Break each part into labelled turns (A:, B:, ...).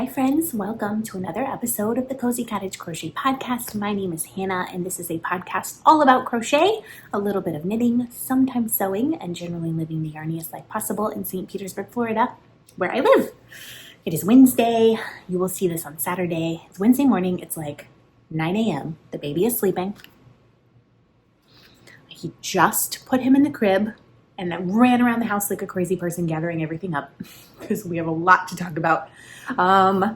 A: Hi friends, welcome to another episode of the Cozy Cottage Crochet Podcast. My name is Hannah and this is a podcast all about crochet, a little bit of knitting, sometimes sewing, and generally living the yarniest life possible in St. Petersburg, Florida, where I live. It is Wednesday. You will see this on Saturday. It's Wednesday morning. It's like 9 a.m. The baby is sleeping. He just put him in the crib and then ran around the house like a crazy person gathering everything up because we have a lot to talk about.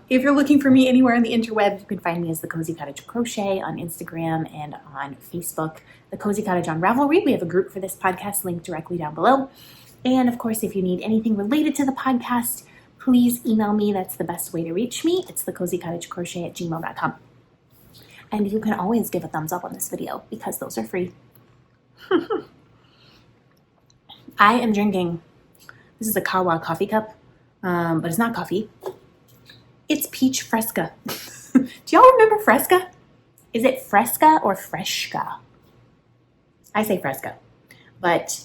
A: If you're looking for me anywhere on the interweb, you can find me as the Cozy Cottage Crochet on Instagram and on Facebook. The Cozy Cottage on Ravelry. We have a group for this podcast linked directly down below. And of course, if you need anything related to the podcast, please email me. That's the best way to reach me. It's thecozycottagecrochet@gmail.com. And you can always give a thumbs up on this video because those are free. I am drinking, this is a Kawa coffee cup, but it's not coffee. It's peach fresca. Do y'all remember fresca? Is it fresca or fresca? I say fresca, but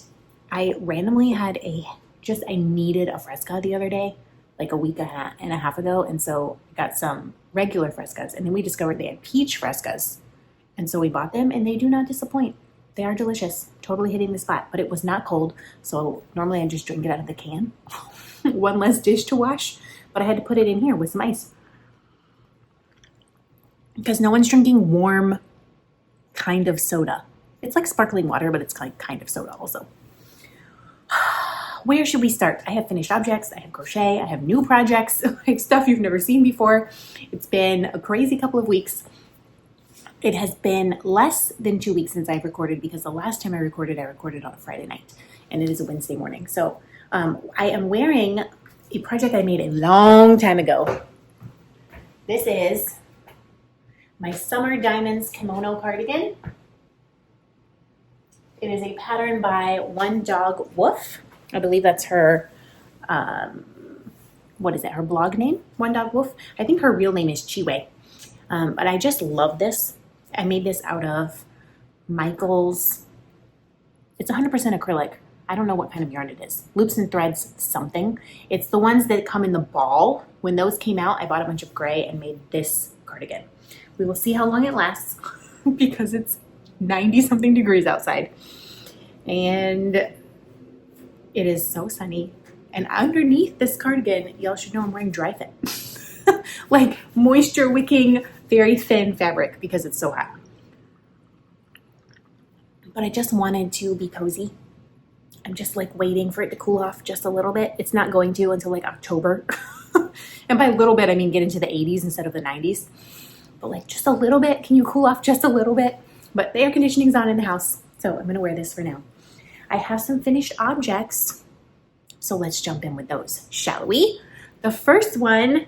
A: I randomly had I needed a fresca the other day, like a week and a half ago, and so I got some regular frescas, and then we discovered they had peach frescas, and so we bought them, and they do not disappoint. They are delicious, totally hitting the spot, but it was not cold, so normally I just drink it out of the can. One less dish to wash, but I had to put it in here with some ice. Because no one's drinking warm kind of soda. It's like sparkling water, but it's kind of soda also. Where should we start? I have finished objects, I have crochet, I have new projects, I have stuff you've never seen before. It's been a crazy couple of weeks. It has been less than 2 weeks since I've recorded because the last time I recorded on a Friday night and it is a Wednesday morning. So I am wearing a project I made a long time ago. This is my Summer Diamonds kimono cardigan. It is a pattern by One Dog Woof. I believe that's her, her blog name? One Dog Woof. I think her real name is Chiwe. But I just love this. I made this out of Michael's, it's 100% acrylic. I don't know what kind of yarn it is. Loops and Threads something. It's the ones that come in the ball. When those came out, I bought a bunch of gray and made this cardigan. We will see how long it lasts because it's 90 something degrees outside. And it is so sunny. And underneath this cardigan, y'all should know I'm wearing dry fit. Like moisture wicking, very thin fabric because it's so hot. But I just wanted to be cozy. I'm just like waiting for it to cool off just a little bit. It's not going to until like October. And by a little bit, I mean get into the 80s instead of the 90s. But like just a little bit. Can you cool off just a little bit? But the air conditioning's on in the house. So I'm going to wear this for now. I have some finished objects. So let's jump in with those, shall we? The first one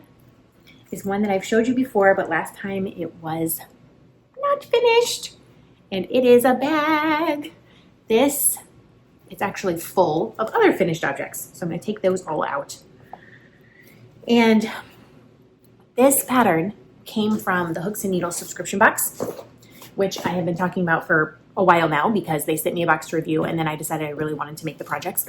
A: is one that I've showed you before, but last time it was not finished. And it is a bag. It's actually full of other finished objects. So I'm going to take those all out. And this pattern came from the Hooks and Needles subscription box, which I have been talking about for a while now because they sent me a box to review and then I decided I really wanted to make the projects.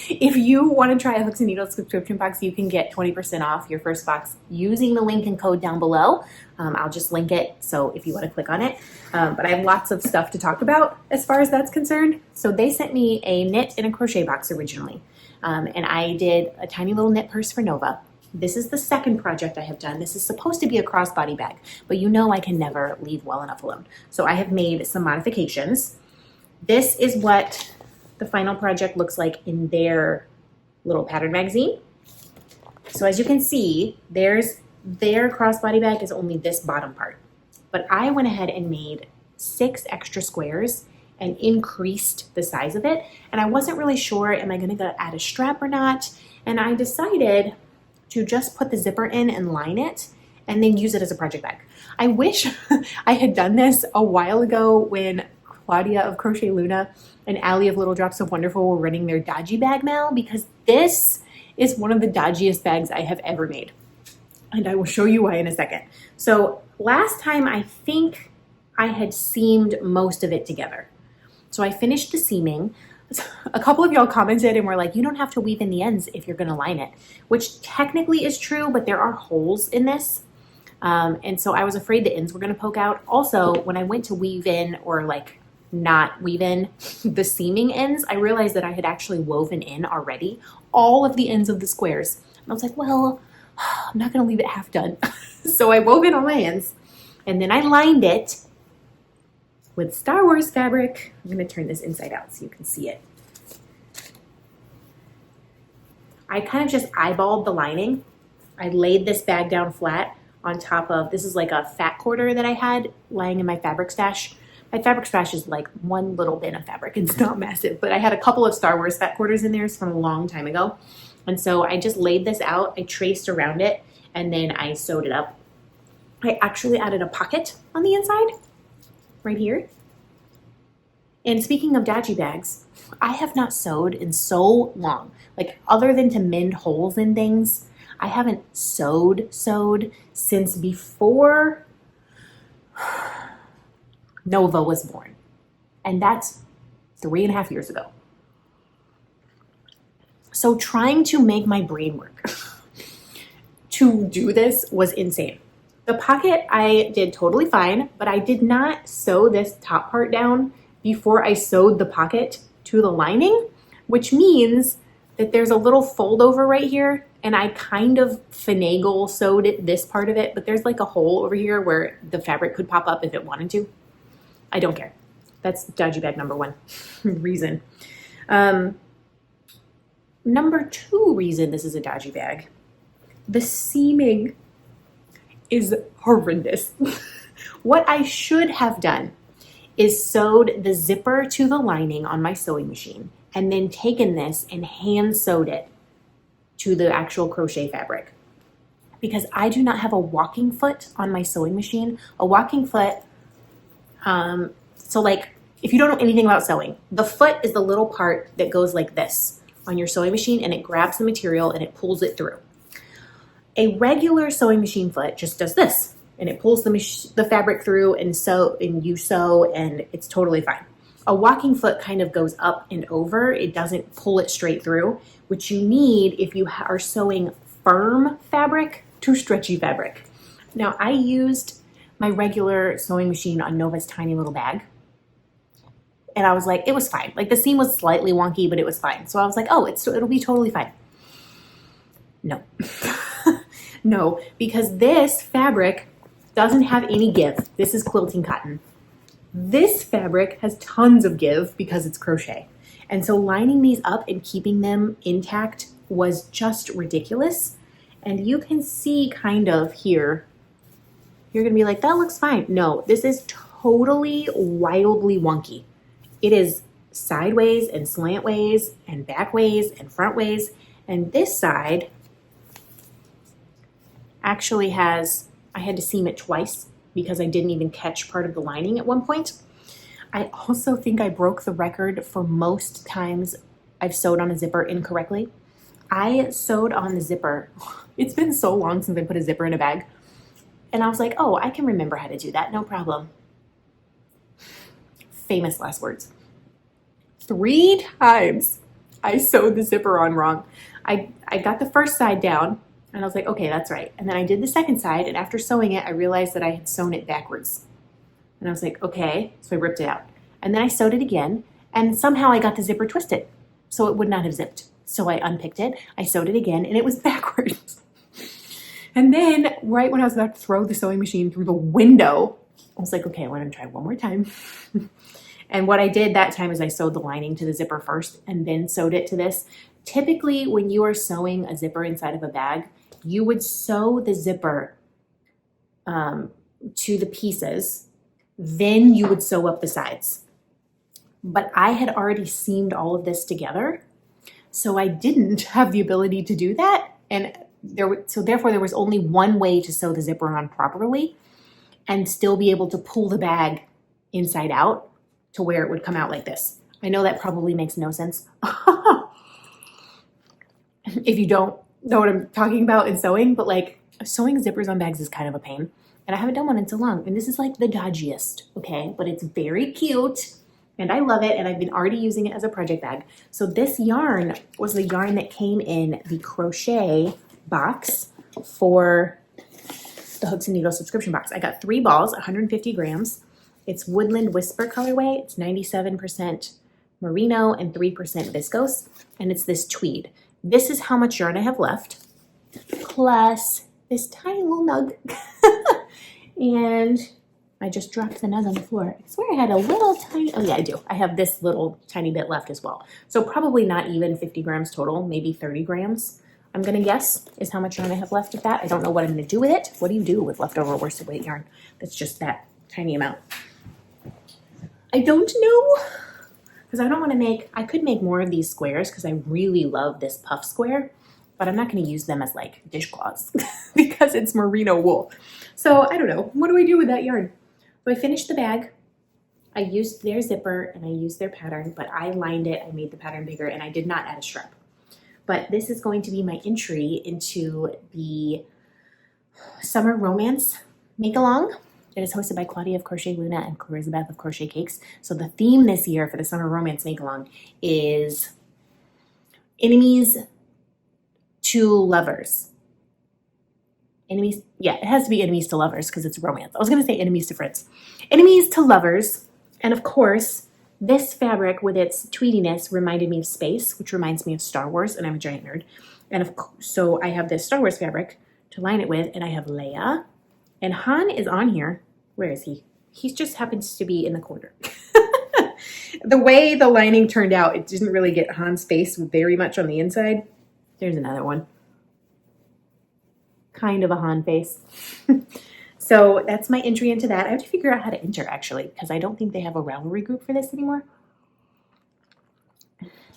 A: If you want to try a Hooks and Needles subscription box, you can get 20% off your first box using the link and code down below. I'll just link it so if you want to click on it. But I have lots of stuff to talk about as far as that's concerned. So they sent me a knit and a crochet box originally. And I did a tiny little knit purse for Nova. This is the second project I have done. This is supposed to be a crossbody bag, but you know I can never leave well enough alone. So I have made some modifications. This is what the final project looks like in their little pattern magazine. So as you can see, their crossbody bag is only this bottom part. But I went ahead and made 6 extra squares and increased the size of it. And I wasn't really sure, am I gonna add a strap or not? And I decided to just put the zipper in and line it and then use it as a project bag. I wish I had done this a while ago when Claudia of Crochet Luna and Allie of Little Drops of Wonderful were running their dodgy bag mail because this is one of the dodgiest bags I have ever made. And I will show you why in a second. So last time I think I had seamed most of it together. So I finished the seaming. a couple of y'all commented and were like, you don't have to weave in the ends if you're going to line it, which technically is true, but there are holes in this. And so I was afraid the ends were going to poke out. Also, when I went to weave in, or like not weave in the seaming ends, I realized that I had actually woven in already all of the ends of the squares. And I was like, well, I'm not going to leave it half done. So I wove in all my ends, and then I lined it with Star Wars fabric. I'm going to turn this inside out so you can see it. I kind of just eyeballed the lining. I laid this bag down flat on top of, this is like a fat quarter that I had lying in my fabric stash. My fabric stash is like one little bin of fabric. It's not massive, but I had a couple of Star Wars fat quarters in there from a long time ago. And so I just laid this out, I traced around it, and then I sewed it up. I actually added a pocket on the inside, right here. And speaking of dodgy bags, I have not sewed in so long. Like, other than to mend holes in things, I haven't sewed since before Nova was born. And that's 3.5 years ago. So trying to make my brain work to do this was insane. The pocket I did totally fine, but I did not sew this top part down before I sewed the pocket to the lining, which means that there's a little fold over right here, and I kind of finagle sewed this part of it, but there's like a hole over here where the fabric could pop up if it wanted to. I don't care. That's dodgy bag number one reason. Number two reason this is a dodgy bag. The seaming is horrendous. What I should have done is sewed the zipper to the lining on my sewing machine and then taken this and hand sewed it to the actual crochet fabric. Because I do not have a walking foot on my sewing machine. A walking foot, so like, if you don't know anything about sewing, the foot is the little part that goes like this on your sewing machine, and it grabs the material and it pulls it through. A regular sewing machine foot just does this, and it pulls the fabric through, and you sew, and it's totally fine. A walking foot kind of goes up and over. It doesn't pull it straight through, which you need if you are sewing firm fabric to stretchy fabric. Now, I used my regular sewing machine on Nova's tiny little bag, and I was like, it was fine. Like, the seam was slightly wonky, but it was fine. So I was like, oh, it'll be totally fine. No. No, because this fabric doesn't have any give. This is quilting cotton. This fabric has tons of give because it's crochet. And so lining these up and keeping them intact was just ridiculous. And you can see kind of here, you're gonna be like, that looks fine. No, this is totally wildly wonky. It is sideways and slant ways and back ways and front ways. And this side actually has, I had to seam it twice because I didn't even catch part of the lining at one point. I also think I broke the record for most times I've sewed on a zipper incorrectly. I sewed on the zipper. It's been so long since I put a zipper in a bag. And I was like, oh, I can remember how to do that, no problem. Famous last words. 3 times I sewed the zipper on wrong. I got the first side down, and I was like, okay, that's right. And then I did the second side, and after sewing it, I realized that I had sewn it backwards. And I was like, okay, so I ripped it out. And then I sewed it again, and somehow I got the zipper twisted, so it would not have zipped. So I unpicked it, I sewed it again, and it was backwards. And then, right when I was about to throw the sewing machine through the window, I was like, okay, I want to try one more time. And what I did that time is I sewed the lining to the zipper first, and then sewed it to this. Typically, when you are sewing a zipper inside of a bag, you would sew the zipper to the pieces, then you would sew up the sides. But I had already seamed all of this together, so I didn't have the ability to do that. And therefore there was only one way to sew the zipper on properly and still be able to pull the bag inside out to where it would come out like this. I know that probably makes no sense. If you don't know what I'm talking about in sewing, but like, sewing zippers on bags is kind of a pain, and I haven't done one in so long, and this is like the dodgiest, okay? But it's very cute, and I love it, and I've been already using it as a project bag. So this yarn was the yarn that came in the crochet box for the Hooks and Needles subscription box. I got 3 balls, 150 grams. It's Woodland Whisper colorway. It's 97% merino and 3% viscose, and it's this tweed. This is how much yarn I have left, plus this tiny little nug. And I just dropped the nug on the floor. I swear I had a little tiny, oh yeah, I do. I have this little tiny bit left as well. So probably not even 50 grams total, maybe 30 grams. I'm gonna guess is how much yarn I have left of that. I don't know what I'm gonna do with it. What do you do with leftover worsted weight yarn that's just that tiny amount? I don't know, because I don't want to make, I could make more of these squares because I really love this puff square, but I'm not going to use them as like dishcloths because it's merino wool. So I don't know. What do I do with that yarn? So I finished the bag. I used their zipper and I used their pattern, but I lined it. I made the pattern bigger and I did not add a strap. But this is going to be my entry into the Summer Romance Make-Along. It is hosted by Claudia of Crochet Luna and Clarisabeth of CrochetCakes. So the theme this year for the Summer Romance Make-Along is enemies to lovers. Enemies, yeah, it has to be enemies to lovers because it's romance. I was going to say enemies to friends. Enemies to lovers. And of course, this fabric with its tweediness reminded me of space, which reminds me of Star Wars, and I'm a giant nerd. And so I have this Star Wars fabric to line it with, and I have Leia. And Han is on here. Where is he? He just happens to be in the corner. The way the lining turned out, it didn't really get Han's face very much on the inside. There's another one. Kind of a Han face. So that's my entry into that. I have to figure out how to enter, actually, because I don't think they have a Ravelry group for this anymore.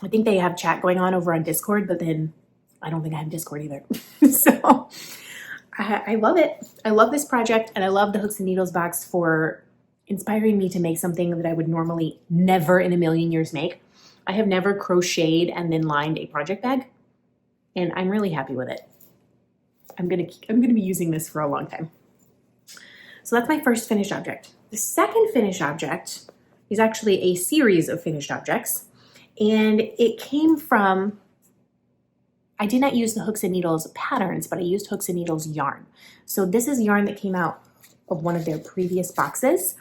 A: I think they have chat going on over on Discord, but then I don't think I have Discord either. So I love it. I love this project, and I love the Hooks and Needles box for inspiring me to make something that I would normally never in a million years make. I have never crocheted and then lined a project bag, and I'm really happy with it. I'm gonna be using this for a long time. So that's my first finished object. The second finished object is actually a series of finished objects, and it came from, I did not use the Hooks and Needles patterns, but I used Hooks and Needles yarn. So this is yarn that came out of one of their previous boxes,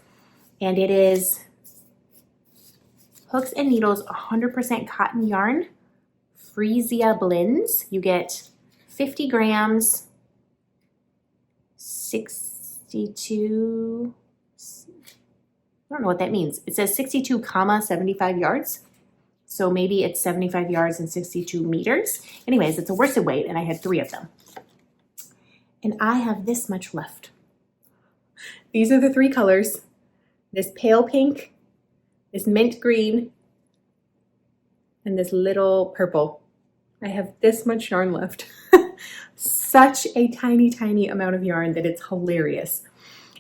A: and it is Hooks and Needles 100% cotton yarn, Freesia blends. You get 50 grams, 62, I don't know what that means. It says 62 comma 75 yards. So maybe it's 75 yards and 62 meters. Anyways, it's a worsted weight, and I had 3 of them. And I have this much left. These are the 3 colors. This pale pink, this mint green, and this little purple. I have this much yarn left. Such a tiny, tiny amount of yarn that it's hilarious.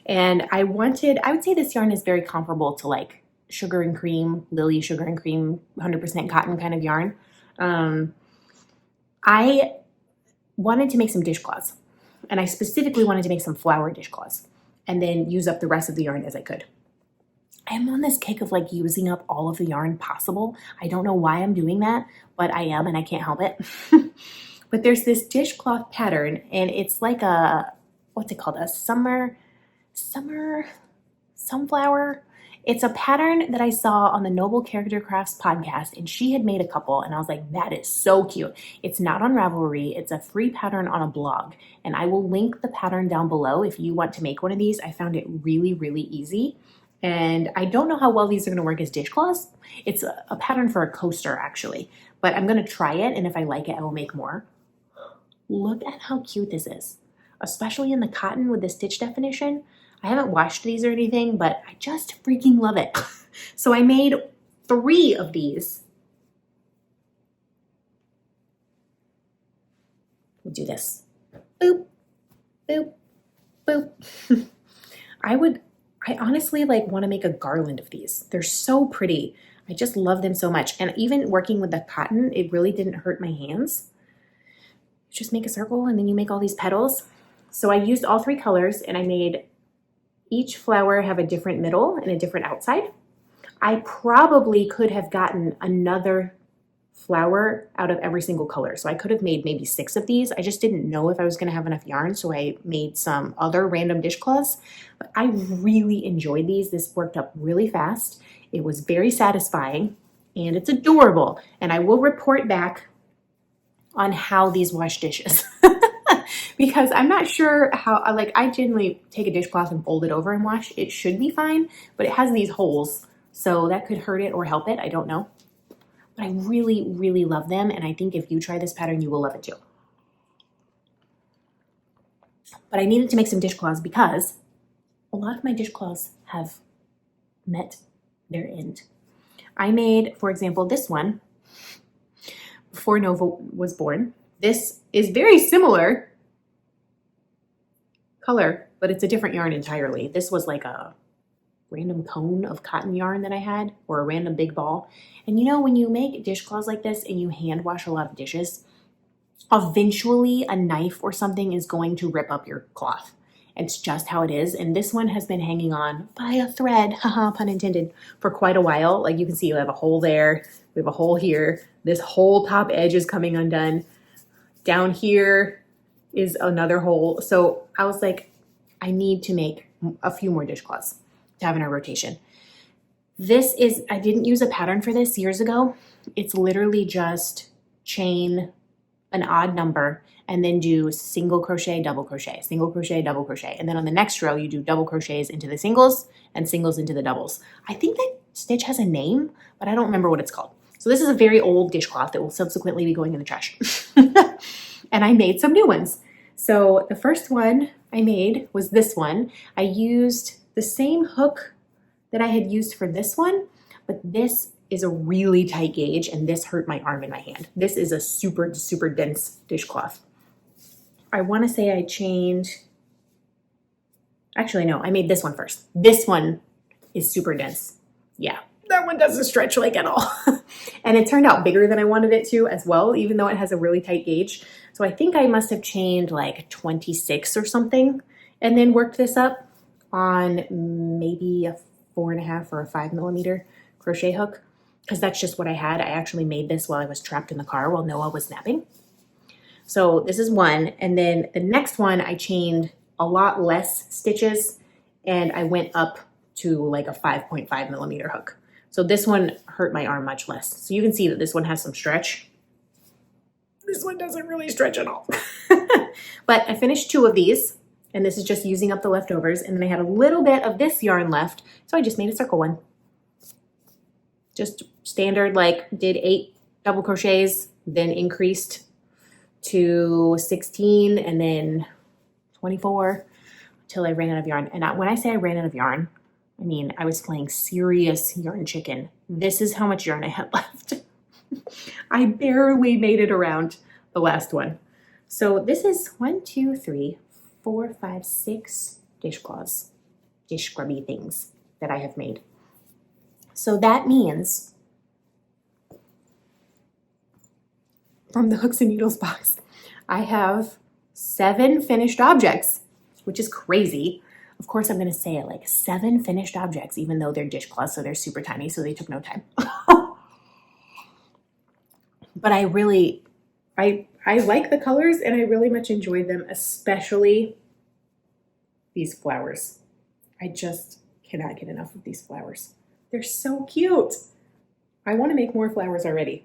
A: And I would say this yarn is very comparable to like sugar and cream, Lily sugar and cream, 100% cotton kind of yarn. I wanted to make some dishcloths, and I specifically wanted to make some flower dishcloths and then use up the rest of the yarn as I could. I am on this kick of like using up all of the yarn possible. I don't know why I'm doing that, but I am, and I can't help it. But there's this dishcloth pattern, and it's like a, what's it called? A sunflower. It's a pattern that I saw on the Noble Character Crafts podcast, and she had made a couple, and I was like, that is so cute. It's not on Ravelry. It's a free pattern on a blog, and I will link the pattern down below if you want to make one of these. I found it really, really easy, and I don't know how well these are going to work as dishcloths. It's a pattern for a coaster, actually, but I'm going to try it, and if I like it, I will make more. Look at how cute this is, especially in the cotton with the stitch definition. I haven't washed these or anything, but I just freaking love it. So I made 3 of these. We'll do this. Boop, boop, boop. I honestly like want to make a garland of these. They're so pretty. I just love them so much. And even working with the cotton, it really didn't hurt my hands. Just make a circle and then you make all these petals. So I used all 3 colors, and I made each flower have a different middle and a different outside. I probably could have gotten another flower out of every single color. So I could have made maybe 6 of these. I just didn't know if I was going to have enough yarn, so I made some other random dishcloths. But I really enjoyed these. This worked up really fast. It was very satisfying, and it's adorable. And I will report back on how these wash dishes. Because I'm not sure how, like, I generally take a dishcloth and fold it over and wash. It should be fine, but it has these holes, so that could hurt it or help it. I don't know. But I really, really love them, and I think if you try this pattern, you will love it too. But I needed to make some dishcloths because a lot of my dishcloths have met their end. I made, for example, this one before Nova was born. This is very similar color, but it's a different yarn entirely. This was like a random cone of cotton yarn that I had, or a random big ball. And you know, when you make dishcloths like this and you hand wash a lot of dishes, eventually a knife or something is going to rip up your cloth. It's just how it is. And this one has been hanging on by a thread, haha, pun intended, for quite a while. Like you can see, we have a hole there, we have a hole here. This whole top edge is coming undone. Down here is another hole. So I was like, I need to make a few more dishcloths to have in our rotation. This is, I didn't use a pattern for this years ago. It's literally just chain an odd number and then do single crochet, double crochet, single crochet, double crochet. And then on the next row, you do double crochets into the singles and singles into the doubles. I think that stitch has a name, but I don't remember what it's called. So this is a very old dishcloth that will subsequently be going in the trash. And I made some new ones. So the first one I made was this one. I used the same hook that I had used for this one, but this is a really tight gauge and this hurt my arm and my hand. This is a super, super dense dishcloth. I want to say I chained, actually no, I made this one first. This one is super dense. Yeah, that one doesn't stretch like at all. And it turned out bigger than I wanted it to as well, even though it has a really tight gauge. So I think I must have chained like 26 or something and then worked this up on maybe a 4.5 or a 5 millimeter crochet hook, because that's just what I had. I actually made this while I was trapped in the car while Noah was napping. So this is one. And then the next one, I chained a lot less stitches and I went up to like a 5.5 millimeter hook. So this one hurt my arm much less. So you can see that this one has some stretch. This one doesn't really stretch at all. But I finished 2 of these, and this is just using up the leftovers. And then I had a little bit of this yarn left, so I just made a circle one. Just standard, like did 8 double crochets, then increased to 16 and then 24 until I ran out of yarn. And when I say I ran out of yarn, I mean, I was playing serious yarn chicken. This is how much yarn I had left. I barely made it around the last one. So this is 1, 2, 3, 4, 5, 6 dishcloths, dish scrubby things that I have made. So that means from the Hooks and Needles box, I have 7 finished objects, which is crazy. Of course, I'm going to say it like 7 finished objects, even though they're dishcloths, so they're super tiny, so they took no time. But I like the colors and I really much enjoyed them, especially these flowers. I just cannot get enough of these flowers. They're so cute. I want to make more flowers already.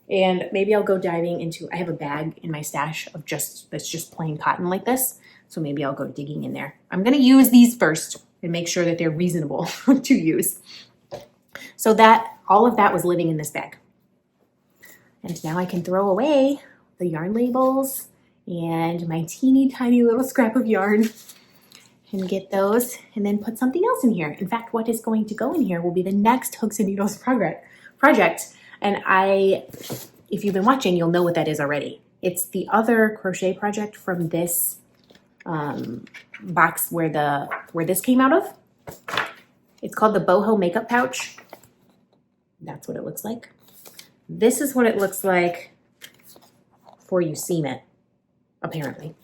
A: And maybe I'll go diving into, I have a bag in my stash of that's just plain cotton like this. So maybe I'll go digging in there. I'm going to use these first and make sure that they're reasonable to use. So that all of that was living in this bag. And now I can throw away the yarn labels and my teeny tiny little scrap of yarn and get those and then put something else in here. In fact, what is going to go in here will be the next Hooks and Needles project. And if you've been watching, you'll know what that is already. It's the other crochet project from this box where this came out of. It's called the Boho Makeup Pouch. That's what it looks like. This is what it looks like before you seam it, apparently.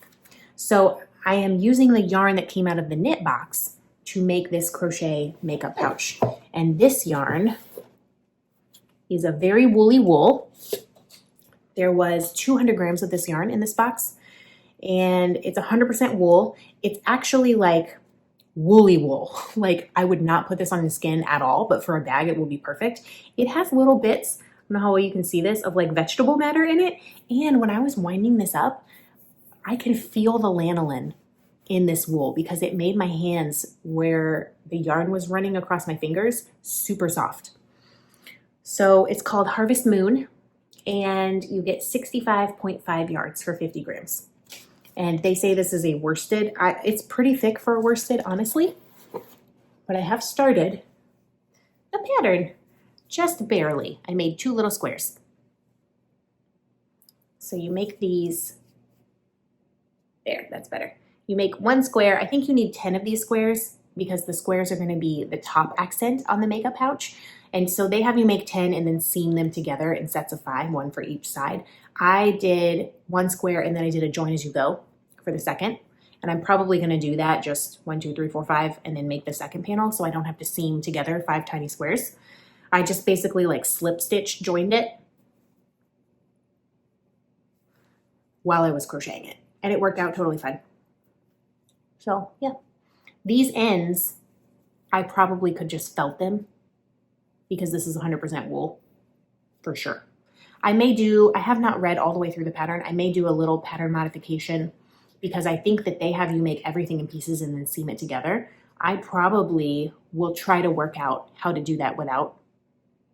A: So I am using the yarn that came out of the knit box to make this crochet makeup pouch. And this yarn is a very woolly wool. There was 200 grams of this yarn in this box, and it's 100% wool. It's actually like woolly wool. Like I would not put this on the skin at all, but for a bag, it will be perfect. It has little bits, I don't know how well you can see this, of like vegetable matter in it. And when I was winding this up, I can feel the lanolin in this wool because it made my hands where the yarn was running across my fingers super soft. So it's called Harvest Moon, and you get 65.5 yards for 50 grams. And they say this is a worsted. It's pretty thick for a worsted, honestly, but I have started the pattern just barely. I made 2 little squares. So you make these, there, that's better. You make 1 square. I think you need 10 of these squares because the squares are going to be the top accent on the makeup pouch. And so they have you make 10 and then seam them together in sets of 5, 1 for each side. I did 1 square and then I did a join as you go for the second. And I'm probably going to do that just 1, 2, 3, 4, 5 and then make the second panel so I don't have to seam together 5 tiny squares. I just basically like slip stitch joined it while I was crocheting it. And it worked out totally fine. So yeah, these ends, I probably could just felt them because this is 100% wool for sure. I have not read all the way through the pattern. I may do a little pattern modification because I think that they have you make everything in pieces and then seam it together. I probably will try to work out how to do that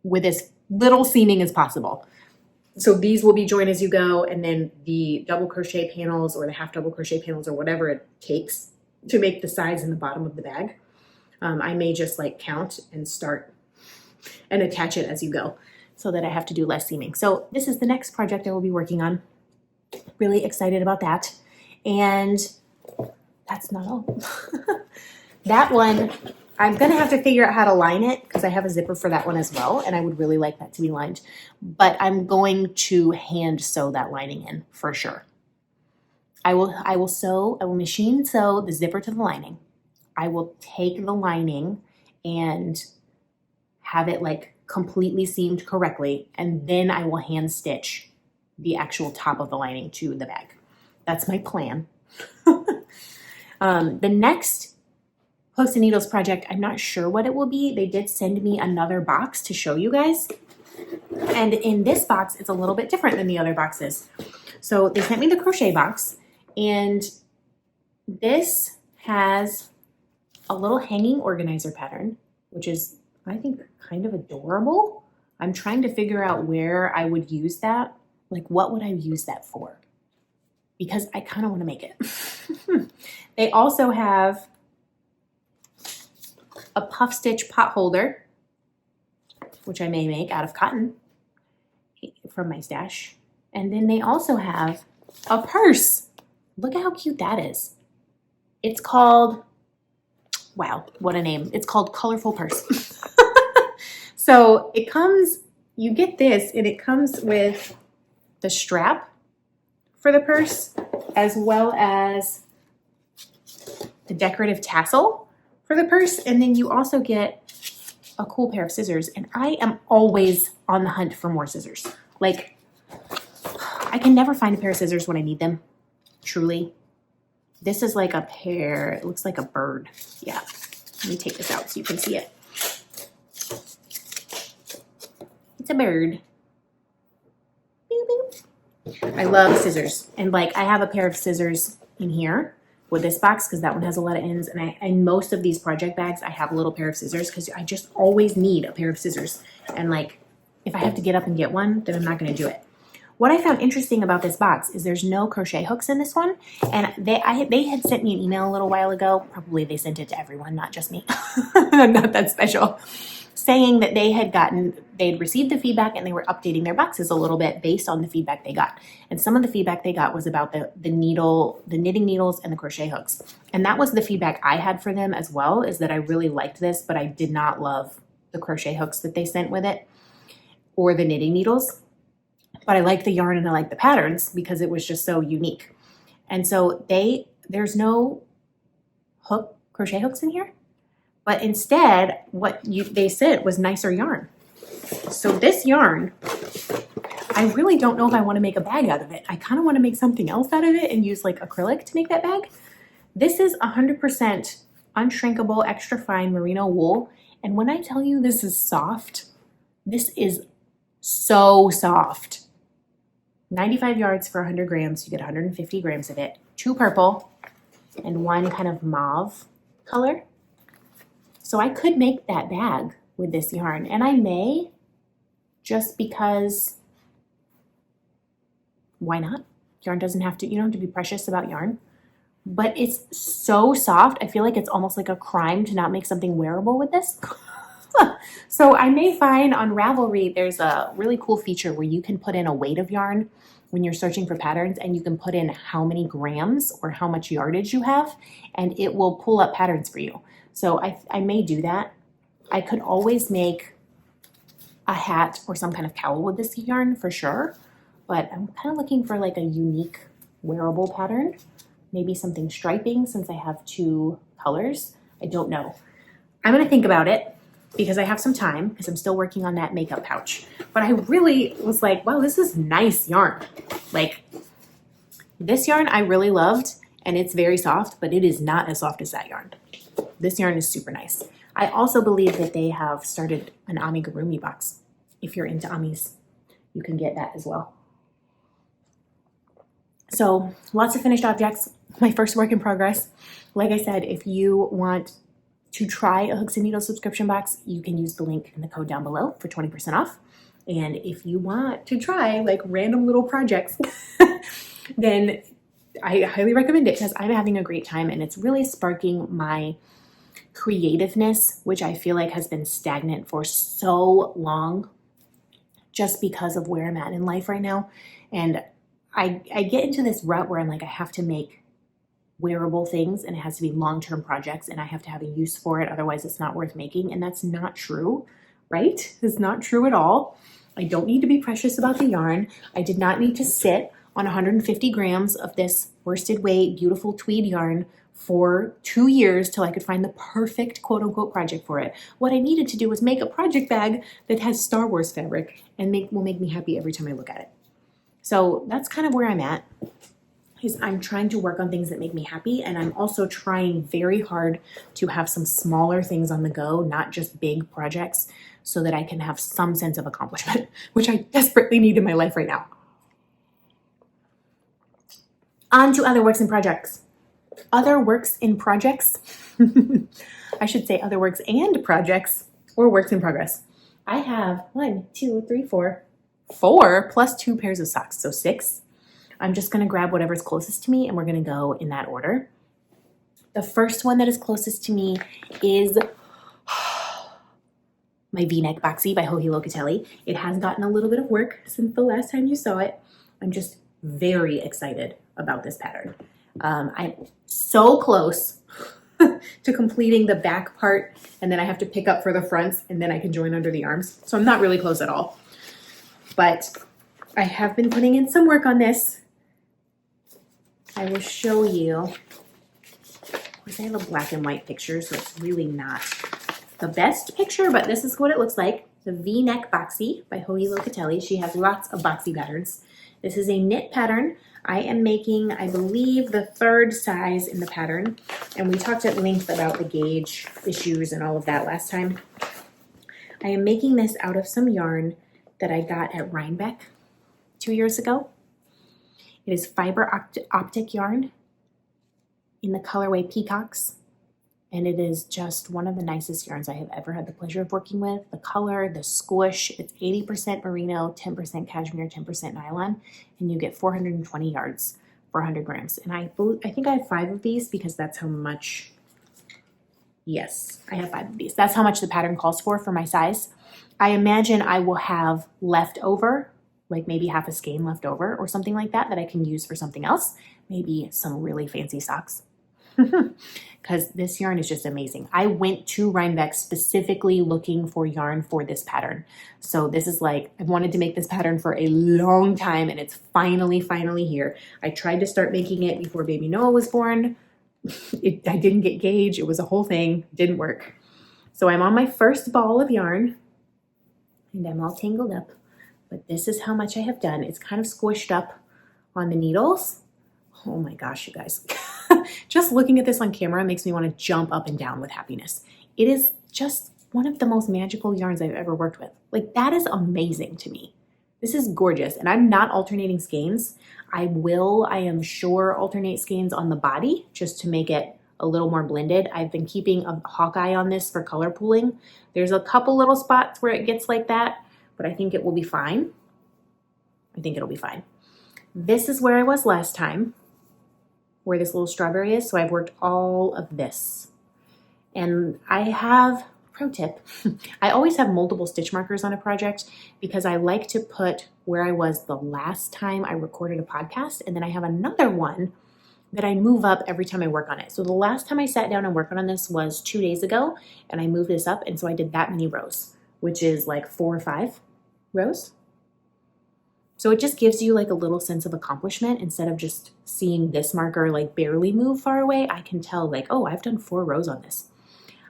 A: with as little seaming as possible. So these will be join as you go, and then the double crochet panels or the half double crochet panels or whatever it takes to make the sides and the bottom of the bag. I may just like count and start and attach it as you go so that I have to do less seaming. So this is the next project I will be working on. Really excited about that. And that's not all. That one, I'm gonna have to figure out how to line it because I have a zipper for that one as well, and I would really like that to be lined. But I'm going to hand sew that lining in for sure. I will machine sew the zipper to the lining. I will take the lining and have it like completely seamed correctly, and then I will hand stitch the actual top of the lining to the bag. That's my plan. The next Post and Needles project, I'm not sure what it will be. They did send me another box to show you guys. And in this box, it's a little bit different than the other boxes. So they sent me the crochet box, and this has a little hanging organizer pattern, which is, I think, kind of adorable. I'm trying to figure out where I would use that. Like, what would I use that for? Because I kind of want to make it. They also have a puff stitch pot holder, which I may make out of cotton from my stash. And then they also have a purse. Look at how cute that is. It's called, wow, what a name. It's called Colorful Purse. So it comes, you get this, and it comes with the strap for the purse, as well as the decorative tassel for the purse. And then you also get a cool pair of scissors. And I am always on the hunt for more scissors. Like, I can never find a pair of scissors when I need them, truly. This is like a pair, it looks like a bird. Yeah, let me take this out so you can see it. It's a bird. Boop, boop. I love scissors. And like, I have a pair of scissors in here with this box because that one has a lot of ends. And in most of these project bags, I have a little pair of scissors because I just always need a pair of scissors. And like, if I have to get up and get one, then I'm not going to do it. What I found interesting about this box is there's no crochet hooks in this one. And they had sent me an email a little while ago. Probably they sent it to everyone, not just me. I'm not that special. Saying that they had received the feedback and they were updating their boxes a little bit based on the feedback they got. And some of the feedback they got was about the knitting needles and the crochet hooks. And that was the feedback I had for them as well, is that I really liked this, but I did not love the crochet hooks that they sent with it or the knitting needles. But I like the yarn and I like the patterns because it was just so unique. And so there's no crochet hooks in here, but instead what they said was nicer yarn. So this yarn, I really don't know if I want to make a bag out of it. I kind of want to make something else out of it and use like acrylic to make that bag. This is 100% unshrinkable, extra fine merino wool. And when I tell you this is soft, this is so soft. 95 yards for 100 grams. You get 150 grams of it. 2 purple and 1 kind of mauve color. So I could make that bag with this yarn. And I may, just because, why not? Yarn doesn't have to, you don't have to be precious about yarn. But it's so soft. I feel like it's almost like a crime to not make something wearable with this. So I may find on Ravelry, there's a really cool feature where you can put in a weight of yarn when you're searching for patterns, and you can put in how many grams or how much yardage you have, and it will pull up patterns for you. So I may do that. I could always make a hat or some kind of cowl with this yarn for sure, but I'm kind of looking for like a unique wearable pattern. Maybe something striping since I have 2 colors. I don't know. I'm gonna think about it because I have some time because I'm still working on that makeup pouch. But I really was like, wow, this is nice yarn. Like this yarn I really loved, and it's very soft, but it is not as soft as that yarn. This yarn is super nice. I also believe that they have started an amigurumi box. If you're into amis, you can get that as well. So lots of finished objects, my first work in progress. Like I said, if you want to try a Hooks and Needles subscription box, you can use the link in the code down below for 20% off. And if you want to try like random little projects, then I highly recommend it because I'm having a great time and it's really sparking my creativeness, which I feel like has been stagnant for so long just because of where I'm at in life right now. And I get into this rut where I'm like, I have to make wearable things and it has to be long-term projects and I have to have a use for it. Otherwise it's not worth making. And that's not true, right? It's not true at all. I don't need to be precious about the yarn. I did not need to sit on 150 grams of this worsted weight, beautiful tweed yarn for 2 years till I could find the perfect quote unquote project for it. What I needed to do was make a project bag that has Star Wars fabric and will make me happy every time I look at it. So that's kind of where I'm at, is I'm trying to work on things that make me happy. And I'm also trying very hard to have some smaller things on the go, not just big projects, so that I can have some sense of accomplishment, which I desperately need in my life right now. On to other works in projects. Other works in projects. I should say other works and projects or works in progress. I have 4 plus 2 pairs of socks, so 6. I'm just going to grab whatever's closest to me and we're going to go in that order. The first one that is closest to me is my V-Neck Boxy by Joji Locatelli. It has gotten a little bit of work since the last time you saw it. I'm just very excited about this pattern. I'm so close to completing the back part, and then I have to pick up for the fronts and then I can join under the arms. So I'm not really close at all. But I have been putting in some work on this. I will show you. Of course, I have a black and white picture, so it's really not the best picture, but this is what it looks like. The V-Neck Boxy by Joji Locatelli. She has lots of boxy patterns. This is a knit pattern. I am making, I believe, the 3rd size in the pattern. And we talked at length about the gauge issues and all of that last time. I am making this out of some yarn that I got at Rhinebeck 2 years ago. It is fiber optic yarn in the colorway Peacocks. And it is just one of the nicest yarns I have ever had the pleasure of working with. The color, the squish, it's 80% merino, 10% cashmere, 10% nylon, and you get 420 yards for 100 grams. And I think I have 5 of these because that's how much, yes, I have 5 of these. That's how much the pattern calls for my size. I imagine I will have left over, like maybe half a skein left over or something like that I can use for something else. Maybe some really fancy socks. Because this yarn is just amazing. I went to Rhinebeck specifically looking for yarn for this pattern. So this is like, I've wanted to make this pattern for a long time and it's finally here. I tried to start making it before baby Noah was born. I didn't get gauge. It was a whole thing. Didn't work. So I'm on my first ball of yarn and I'm all tangled up. But this is how much I have done. It's kind of squished up on the needles. Oh my gosh, you guys. Just looking at this on camera makes me want to jump up and down with happiness. It is just one of the most magical yarns I've ever worked with. Like, that is amazing to me. This is gorgeous. And I'm not alternating skeins. I am sure, alternate skeins on the body just to make it a little more blended. I've been keeping a hawk eye on this for color pooling. There's a couple little spots where it gets like that, but I think it will be fine. I think it'll be fine. This is where I was last time, where this little strawberry is. So I've worked all of this. And I have, pro tip, I always have multiple stitch markers on a project because I like to put where I was the last time I recorded a podcast. And then I have another one that I move up every time I work on it. So the last time I sat down and worked on this was 2 days ago, and I moved this up. And so I did that many rows, which is like 4 or 5 rows. So it just gives you like a little sense of accomplishment. Instead of just seeing this marker like barely move far away, I can tell like, oh, I've done 4 rows on this.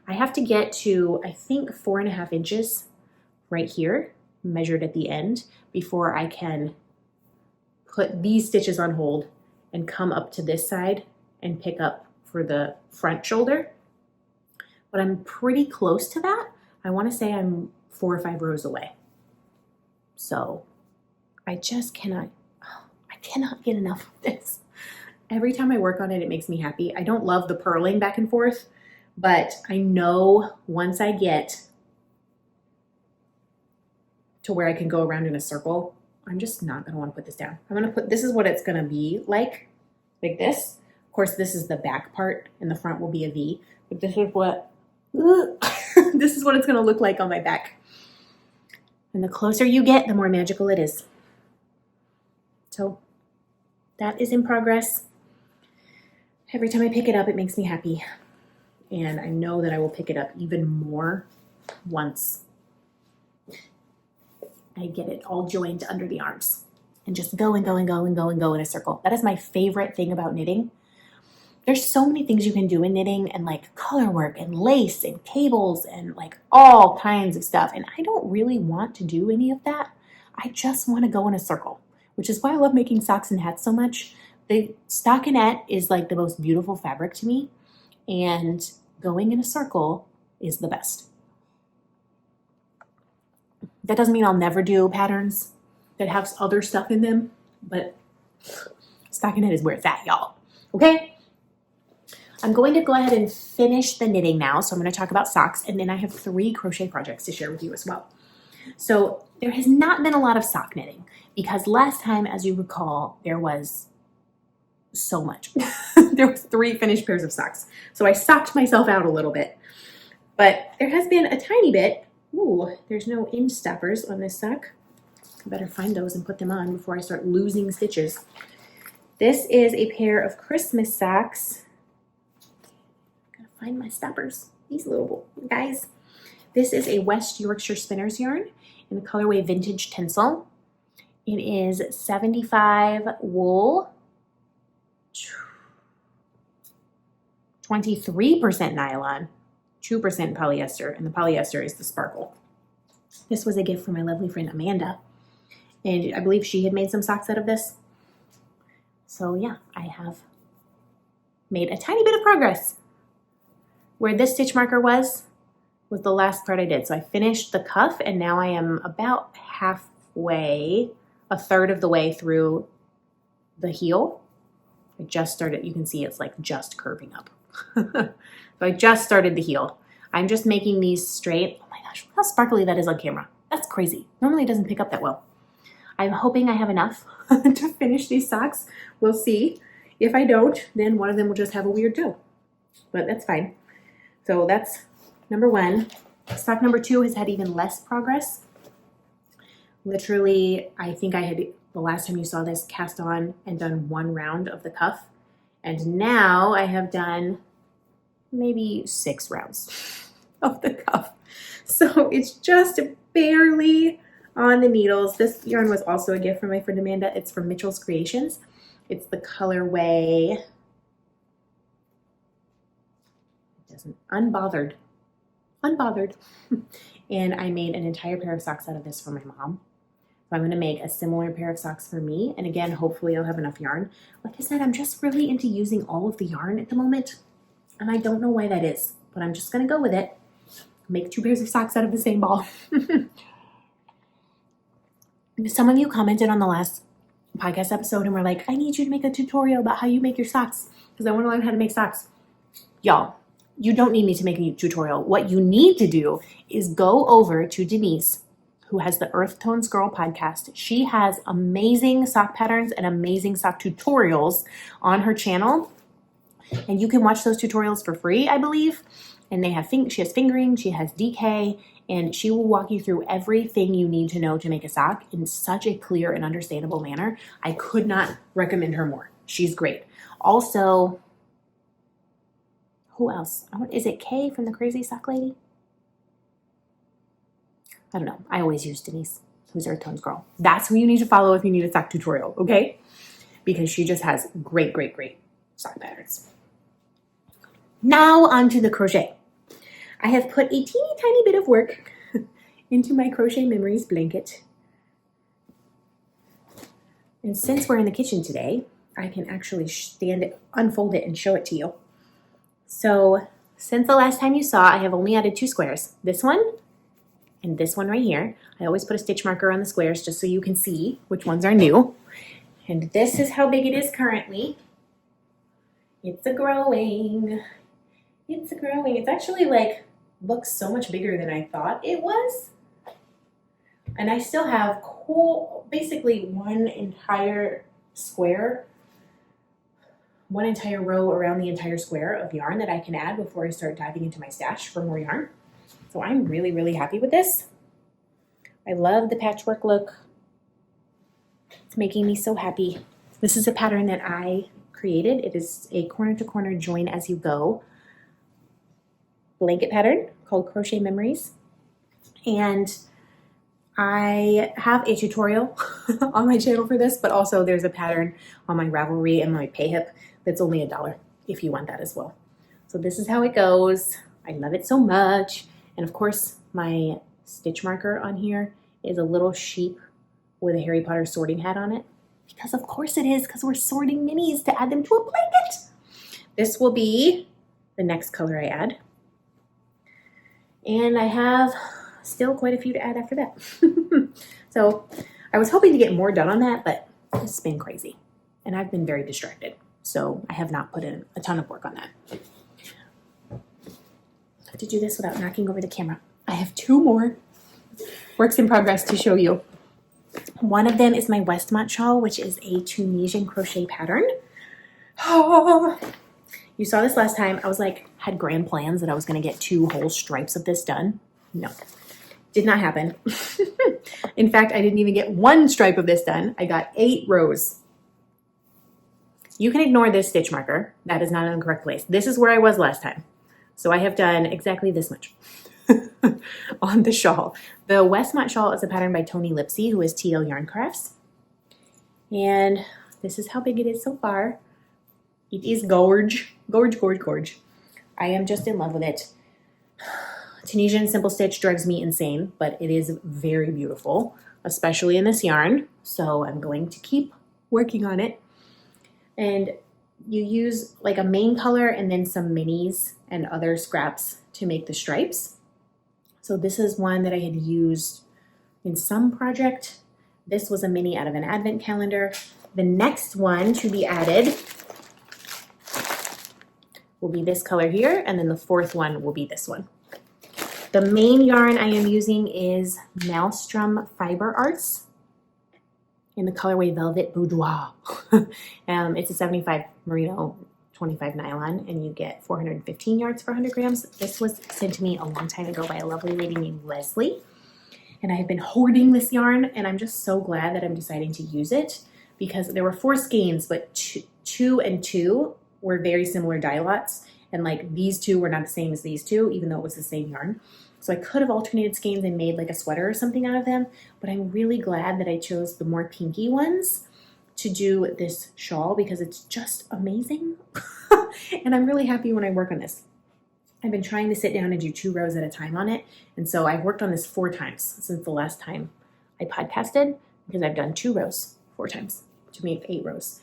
A: I have to get to, I think, 4.5 inches right here, measured at the end, before I can put these stitches on hold and come up to this side and pick up for the front shoulder. But I'm pretty close to that. I want to say I'm 4 or 5 rows away. So I just cannot get enough of this. Every time I work on it, it makes me happy. I don't love the purling back and forth, but I know once I get to where I can go around in a circle, I'm just not going to want to put this down. I'm going to put, this is what it's going to be like this. Of course, this is the back part and the front will be a V, but this is what, this is what it's going to look like on my back. And the closer you get, the more magical it is. So that is in progress. Every time I pick it up, it makes me happy. And I know that I will pick it up even more once I get it all joined under the arms and just go and go and go and go and go in a circle. That is my favorite thing about knitting. There's so many things you can do in knitting, and like color work and lace and cables and like all kinds of stuff. And I don't really want to do any of that. I just want to go in a circle, which is why I love making socks and hats so much. The stockinette is like the most beautiful fabric to me, and going in a circle is the best. That doesn't mean I'll never do patterns that have other stuff in them, but stockinette is where it's at, y'all. Okay? I'm going to go ahead and finish the knitting now. So I'm going to talk about socks, and then I have 3 crochet projects to share with you as well. So there has not been a lot of sock knitting because last time, as you recall, there was so much. There was 3 finished pairs of socks. So I socked myself out a little bit, but there has been a tiny bit. Ooh, there's no end stoppers on this sock. I better find those and put them on before I start losing stitches. This is a pair of Christmas socks. Gotta find my stoppers. These little guys. This is a West Yorkshire Spinners yarn in the colorway Vintage Tinsel. It is 75 wool, 23% nylon, 2% polyester, and the polyester is the sparkle. This was a gift from my lovely friend Amanda, and I believe she had made some socks out of this. So yeah, I have made a tiny bit of progress. Where this stitch marker was the last part I did. So I finished the cuff, and now I am about halfway, a third of the way through the heel. I just started, you can see it's like just curving up. So I just started the heel. I'm just making these straight. Oh my gosh, look how sparkly that is on camera. That's crazy. Normally it doesn't pick up that well. I'm hoping I have enough to finish these socks. We'll see. If I don't, then one of them will just have a weird toe. But that's fine. So that's number 1. Sock number 2 has had even less progress. Literally, I think I had, the last time you saw this, cast on and done 1 round of the cuff. And now I have done maybe 6 rounds of the cuff. So it's just barely on the needles. This yarn was also a gift from my friend Amanda. It's from Mitchell's Creations. It's the colorway, Unbothered. and I made an entire pair of socks out of this for my mom. So I'm going to make a similar pair of socks for me, and again, hopefully I'll have enough yarn. Like I said, I'm just really into using all of the yarn at the moment, and I don't know why that is, but I'm just going to go with it. Make 2 pairs of socks out of the same ball. Some of you commented on the last podcast episode and were like, I need you to make a tutorial about how you make your socks because I want to learn how to make socks. Y'all, you don't need me to make a tutorial. What you need to do is go over to Denise, who has the Earthtones Girl podcast. She has amazing sock patterns and amazing sock tutorials on her channel. And you can watch those tutorials for free, I believe. And they have she has fingering, she has DK, and she will walk you through everything you need to know to make a sock in such a clear and understandable manner. I could not recommend her more. She's great. Also, who else? Is it Kay from the Crazy Sock Lady? I don't know. I always use Denise, who's Earthtones Girl. That's who you need to follow if you need a sock tutorial, okay? Because she just has great, great, great sock patterns. Now onto the crochet. I have put a teeny tiny bit of work into my Crochet Memories blanket. And since we're in the kitchen today, I can actually unfold it and show it to you. So since the last time you saw, I have only added 2 squares. This one and this one right here. I always put a stitch marker on the squares just so you can see which ones are new. And this is how big it is currently. It's growing. It's growing. It's actually looks so much bigger than I thought it was. And I still have basically one entire row around the entire square of yarn that I can add before I start diving into my stash for more yarn. So I'm really, really happy with this. I love the patchwork look. It's making me so happy. This is a pattern that I created. It is a corner to corner join as you go blanket pattern called Crochet Memories. And I have a tutorial on my channel for this, but also there's a pattern on my Ravelry and my Payhip that's only $1 if you want that as well. So this is how it goes. I love it so much. And of course, my stitch marker on here is a little sheep with a Harry Potter sorting hat on it. Because of course it is, because we're sorting minis to add them to a blanket. This will be the next color I add. And I have still quite a few to add after that. So I was hoping to get more done on that, but it's been crazy. And I've been very distracted. So I have not put in a ton of work on that. I have to do this without knocking over the camera. I have 2 more works in progress to show you. One of them is my Westmont shawl, which is a Tunisian crochet pattern. Oh, you saw this last time. I was had grand plans that I was going to get 2 whole stripes of this done. No, did not happen. In fact, I didn't even get 1 stripe of this done. I got 8 rows. You can ignore this stitch marker. That is not in the correct place. This is where I was last time. So I have done exactly this much on the shawl. The Westmont shawl is a pattern by Tony Lipsy, who is TL Yarn Crafts. And this is how big it is so far. It is gorge. Gorge, gorge, gorge. I am just in love with it. Tunisian simple stitch drives me insane, but it is very beautiful, especially in this yarn. So I'm going to keep working on it. And you use a main color and then some minis and other scraps to make the stripes. So this is one that I had used in some project. This was a mini out of an advent calendar. The next one to be added will be this color here, and then the 4th one will be this one. The main yarn I am using is Maelstrom Fiber Arts in the colorway Velvet Boudoir. It's a 75 merino, 25 nylon, and you get 415 yards for 100 grams. This was sent to me a long time ago by a lovely lady named Leslie, and I have been hoarding this yarn, and I'm just so glad that I'm deciding to use it because there were 4 skeins, but 2 and 2 were very similar dye lots, and these 2 were not the same as these 2, even though it was the same yarn. So I could have alternated skeins and made a sweater or something out of them, but I'm really glad that I chose the more pinky ones to do this shawl because it's just amazing. And I'm really happy when I work on this. I've been trying to sit down and do 2 rows at a time on it. And so I've worked on this 4 times since the last time I podcasted, because I've done 2 rows 4 times to make 8 rows.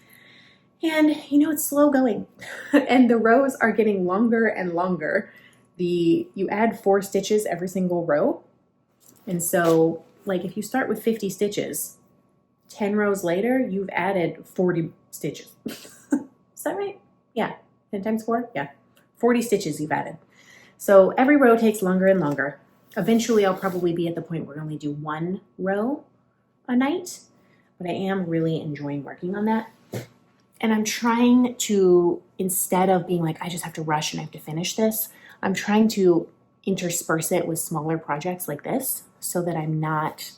A: And you know, it's slow going and the rows are getting longer and longer. You add 4 stitches every single row. And so like if you start with 50 stitches, 10 rows later, you've added 40 stitches. Is that right? Yeah. 10 times 4? Yeah. 40 stitches you've added. So every row takes longer and longer. Eventually I'll probably be at the point where I only do 1 row a night, but I am really enjoying working on that. And I'm trying to, instead of being like, I just have to rush and I have to finish this, I'm trying to intersperse it with smaller projects like this so that I'm not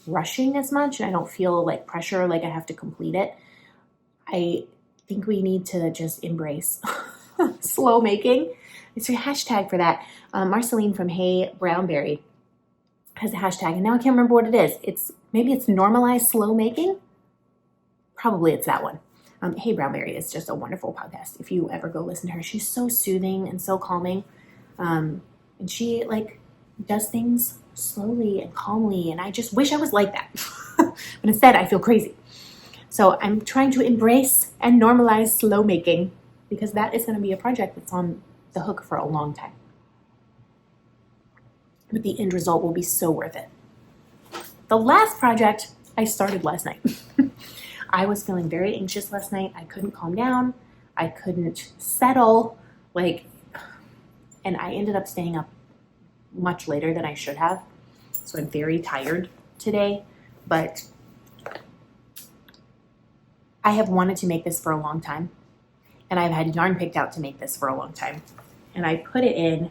A: rushing as much and I don't feel like pressure, like I have to complete it. I think we need to just embrace slow making. It's a hashtag for that. Marceline from Hey Brownberry has a hashtag, and now I can't remember what it is. Maybe it's normalized slow making. Probably it's that one. Hey Brownberry is just a wonderful podcast. If you ever go listen to her, she's so soothing and so calming. And she like does things slowly and calmly, and I just wish I was like that. But instead I feel crazy. So I'm trying to embrace and normalize slow making, because that is going to be a project that's on the hook for a long time. But the end result will be so worth it. The last project I started last night. I was feeling very anxious last night. I couldn't calm down. I couldn't settle. And I ended up staying up much later than I should have. So I'm very tired today. But I have wanted to make this for a long time. And I've had yarn picked out to make this for a long time. And I put it in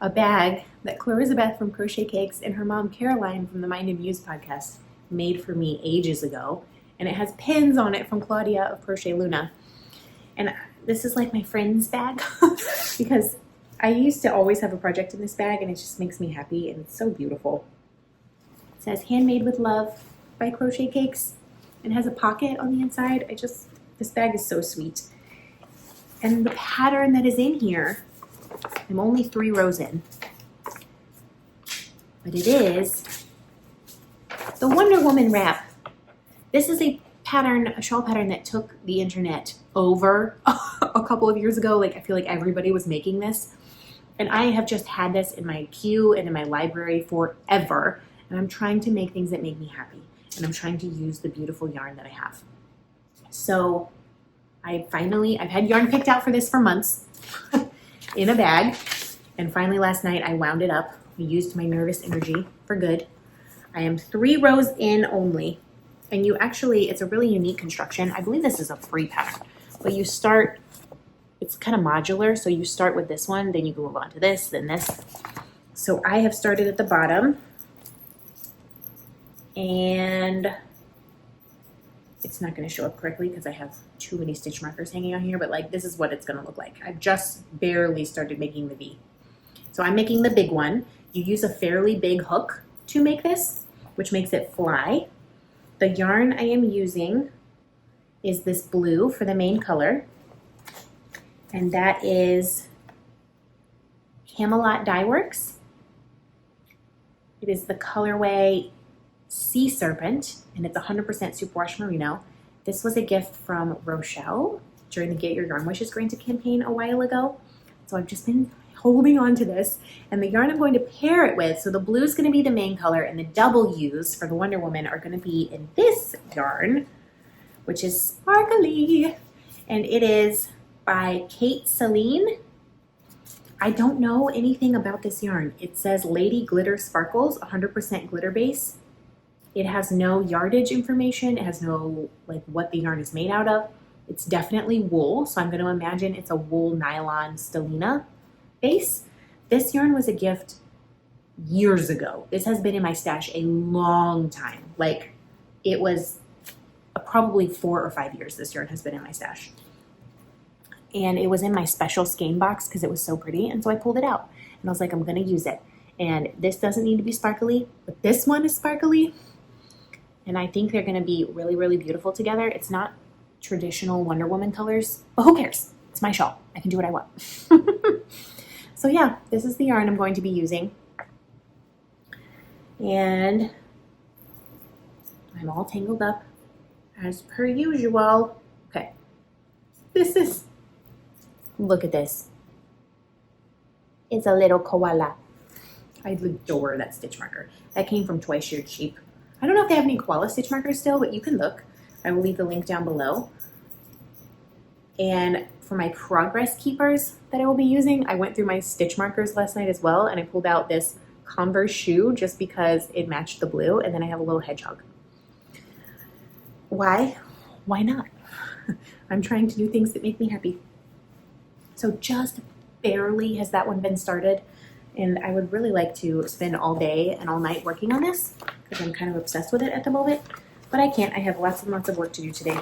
A: a bag that Clarisabeth from CrochetCakes and her mom Caroline from the Mind and Muse podcast made for me ages ago. And it has pins on it from Claudia of Crochet Luna. And this is like my friend's bag because I used to always have a project in this bag and it just makes me happy and it's so beautiful. It says handmade with love by CrochetCakes and has a pocket on the inside. This bag is so sweet. And the pattern that is in here, I'm only 3 rows in, but it is the Wonder Woman wrap. This is a shawl pattern that took the internet over a couple of years ago. Like I feel like everybody was making this. And I have just had this in my queue and in my library forever. And I'm trying to make things that make me happy. And I'm trying to use the beautiful yarn that I have. So I've had yarn picked out for this for months in a bag. And finally last night I wound it up. I used my nervous energy for good. I am 3 rows in only. And it's a really unique construction. I believe this is a free pattern, but it's kind of modular. So you start with this one, then you move on to this, then this. So I have started at the bottom and it's not going to show up correctly because I have too many stitch markers hanging on here, but like this is what it's going to look like. I've just barely started making the V. So I'm making the big one. You use a fairly big hook to make this, which makes it fly. The yarn I am using is this blue for the main color, and that is Camelot Dye Works. It is the colorway Sea Serpent, and it's 100% superwash merino. This was a gift from Rochelle during the Get Your Yarn Wishes Granted campaign a while ago. So I've just been holding on to this, and the yarn I'm going to pair it with, so the blue is going to be the main color and the W's for the Wonder Woman are going to be in this yarn, which is sparkly, and it is by Kate Celine. I don't know anything about this yarn. It says Lady Glitter Sparkles, 100% glitter base. It has no yardage information. It has no what the yarn is made out of. It's definitely wool, so I'm going to imagine it's a wool nylon stellina base. This yarn was a gift years ago. This has been in my stash a long time. It was probably 4 or 5 years this yarn has been in my stash. And it was in my special skein box because it was so pretty. And so I pulled it out and I was like, I'm going to use it. And this doesn't need to be sparkly, but this one is sparkly. And I think they're going to be really, really beautiful together. It's not traditional Wonder Woman colors, but who cares? It's my shawl. I can do what I want. So yeah, this is the yarn I'm going to be using. And I'm all tangled up as per usual. Okay, look at this. It's a little koala. I adore that stitch marker. That came from Twice Sheared Sheep. I don't know if they have any koala stitch markers still, but you can look. I will leave the link down below. And for my progress keepers that I will be using, I went through my stitch markers last night as well, and I pulled out this Converse shoe just because it matched the blue, and then I have a little hedgehog. Why? Why not? I'm trying to do things that make me happy. So just barely has that one been started, and I would really like to spend all day and all night working on this because I'm kind of obsessed with it at the moment, but I can't. I have lots and lots of work to do today,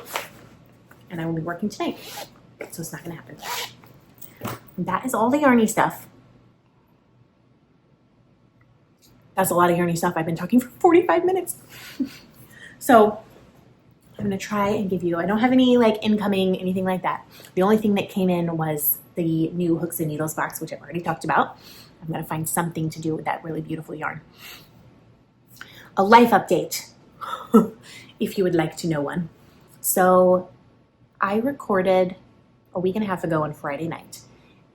A: and I will be working tonight, so it's not going to happen. And that is all the yarny stuff. That's a lot of yarny stuff. I've been talking for 45 minutes. So I'm going to try and give you, I don't have any like incoming, anything like that. The only thing that came in was the new Hooks and Needles box, which I've already talked about. I'm going to find something to do with that really beautiful yarn. A life update, if you would like to know one. So I recorded a week and a half ago on Friday night,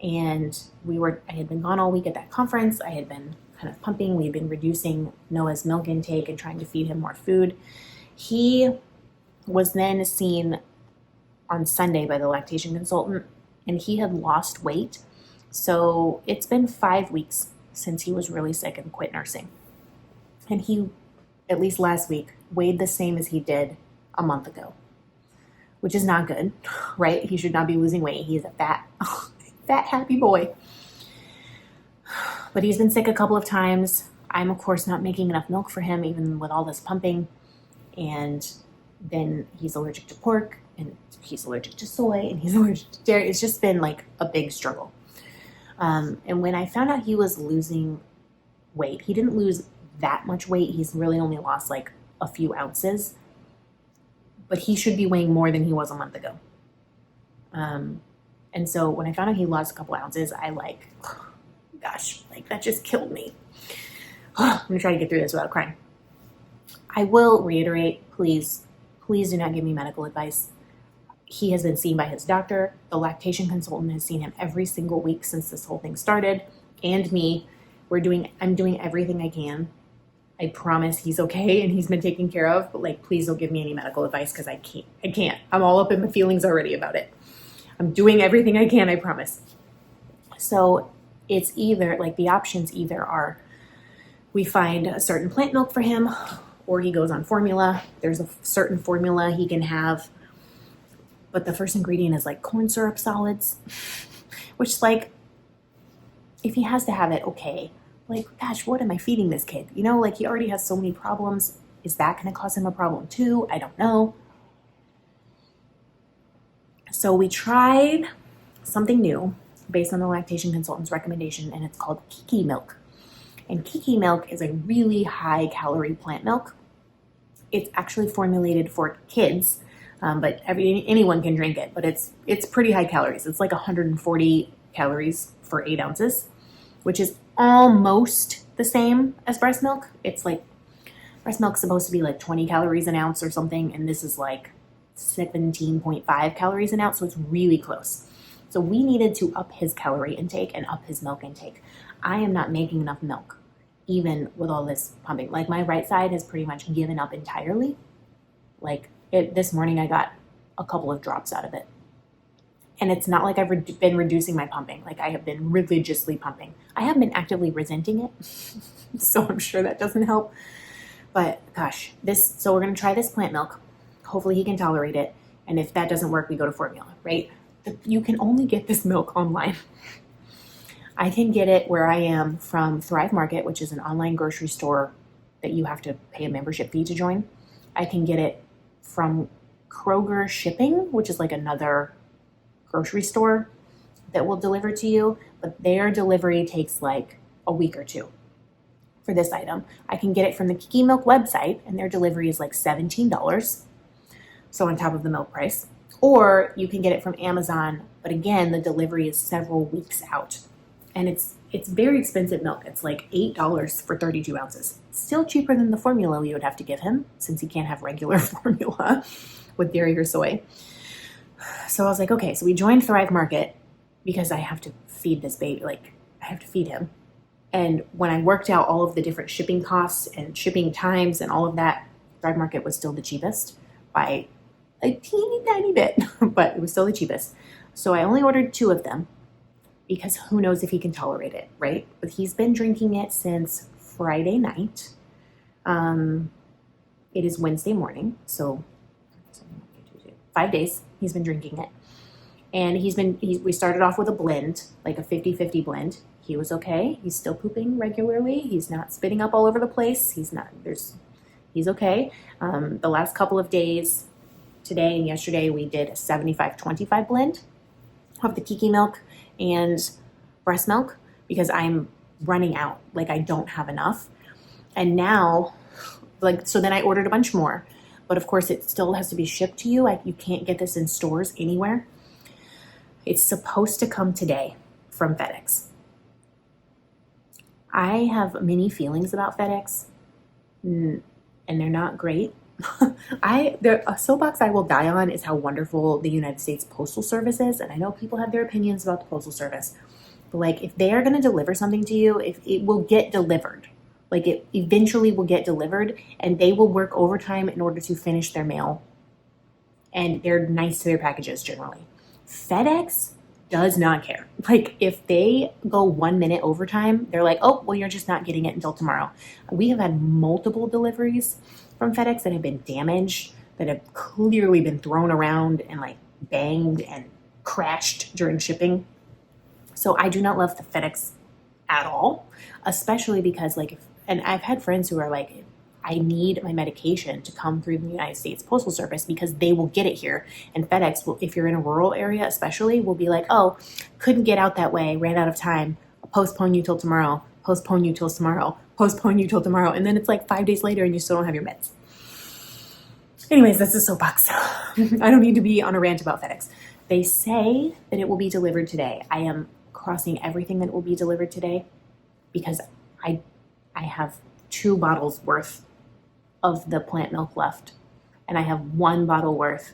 A: and I had been gone all week at that conference. I had been kind of pumping. We had been reducing Noah's milk intake and trying to feed him more food. He was then seen on Sunday by the lactation consultant, and he had lost weight. So it's been 5 weeks since he was really sick and quit nursing. And he, at least last week, weighed the same as he did a month ago, which is not good, right? He should not be losing weight. He's a fat, happy boy. But he's been sick a couple of times. I'm, of course, not making enough milk for him, even with all this pumping. And then he's allergic to pork, and he's allergic to soy, and he's allergic to dairy. It's just been like a big struggle. And when I found out he was losing weight, he didn't lose that much weight. He's really only lost like a few ounces, but he should be weighing more than he was a month ago. And so when I found out he lost a couple ounces, I gosh, that just killed me. I'm gonna try to get through this without crying. I will reiterate, please do not give me medical advice. He has been seen by his doctor. The lactation consultant has seen him every single week since this whole thing started, and me. I'm doing everything I can. I promise he's okay and he's been taken care of, but please don't give me any medical advice because I can't. I'm all up in my feelings already about it. I'm doing everything I can, I promise. So it's either, the options either are we find a certain plant milk for him, or he goes on formula. There's a certain formula he can have, but the first ingredient is corn syrup solids, which if he has to have it, okay. Gosh, what am I feeding this kid? He already has so many problems. Is that going to cause him a problem too? I don't know. So we tried something new based on the lactation consultant's recommendation, and it's called Kiki milk. And Kiki milk is a really high calorie plant milk. It's actually formulated for kids, but anyone can drink it, but it's pretty high calories. It's 140 calories for 8 ounces, which is almost the same as breast milk. It's breast milk's supposed to be 20 calories an ounce or something, and this is 17.5 calories an ounce, so it's really close. So we needed to up his calorie intake and up his milk intake. I am not making enough milk, even with all this pumping. My right side has pretty much given up entirely. This morning I got a couple of drops out of it. And it's not like I've been reducing my pumping. I have been religiously pumping. I have been actively resenting it, so I'm sure that doesn't help. But gosh, so we're going to try this plant milk. Hopefully he can tolerate it. And if that doesn't work, we go to formula, right? You can only get this milk online. I can get it where I am from Thrive Market, which is an online grocery store that you have to pay a membership fee to join. I can get it from Kroger Shipping, which is another grocery store that will deliver to you, but their delivery takes a week or two for this item. I can get it from the Kiki Milk website, and their delivery is $17, so on top of the milk price. Or you can get it from Amazon, but again, the delivery is several weeks out. and it's very expensive milk. It's like $8 for 32 ounces. Still cheaper than the formula we would have to give him, since he can't have regular formula with dairy or soy. So I was like, okay, so we joined Thrive Market because I have to feed this baby. Like, I have to feed him. And when I worked out all of the different shipping costs and shipping times and all of that, Thrive Market was still the cheapest by a teeny tiny bit, but it was still the cheapest. So I only ordered 2 of them because who knows if he can tolerate it, right? But he's been drinking it since Friday night. It is Wednesday morning, so 5 days he's been drinking it. And we started off with a blend, like a 50-50 blend. He was okay. He's still pooping regularly. He's not spitting up all over the place. He's okay. The last couple of days, today and yesterday, we did a 75-25 blend of the Kiki milk and breast milk because I'm running out. Like, I don't have enough. And now, so then I ordered a bunch more. But of course, it still has to be shipped to you. You can't get this in stores anywhere. It's supposed to come today from FedEx. I have many feelings about FedEx, and they're not great. A soapbox I will die on is how wonderful the United States Postal Service is, and I know people have their opinions about the Postal Service, but like, if they are going to deliver something to you, if it will get delivered, like it eventually will get delivered, and they will work overtime in order to finish their mail, and they're nice to their packages generally. FedEx does not care. Like, if they go 1 minute overtime, they're like, oh, well, you're just not getting it until tomorrow. We have had multiple deliveries from FedEx that have been damaged, that have clearly been thrown around and like banged and crashed during shipping. So I do not love the FedEx at all, especially because and I've had friends who are like, I need my medication to come through the United States Postal Service because they will get it here. And FedEx will, if you're in a rural area especially, will be like, oh, couldn't get out that way, ran out of time, I'll postpone you till tomorrow, postpone you till tomorrow, postpone you till tomorrow. And then it's like 5 days later and you still don't have your meds. Anyways, that's a soapbox. I don't need to be on a rant about FedEx. They say that it will be delivered today. I am crossing everything that will be delivered today because I have 2 bottles worth of the plant milk left, and I have 1 bottle worth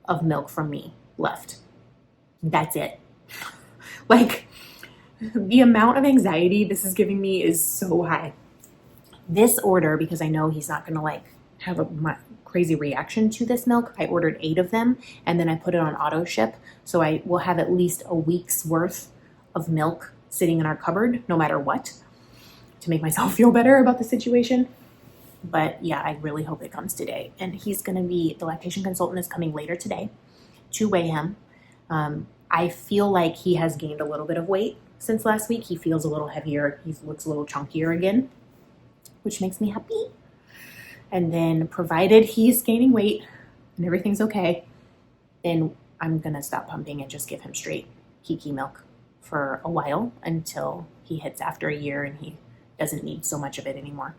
A: of milk from me left. That's it. Like, the amount of anxiety this is giving me is so high. This order, because I know he's not gonna have a crazy reaction to this milk, I ordered 8 of them, and then I put it on auto ship, so I will have at least a week's worth of milk sitting in our cupboard, no matter what, to make myself feel better about the situation. But yeah, I really hope it comes today. And the lactation consultant is coming later today to weigh him. I feel like he has gained a little bit of weight since last week. He feels a little heavier. He looks a little chunkier again, which makes me happy. And then provided he's gaining weight and everything's okay, then I'm going to stop pumping and just give him straight Kiki milk for a while until he hits after a year and he doesn't need so much of it anymore.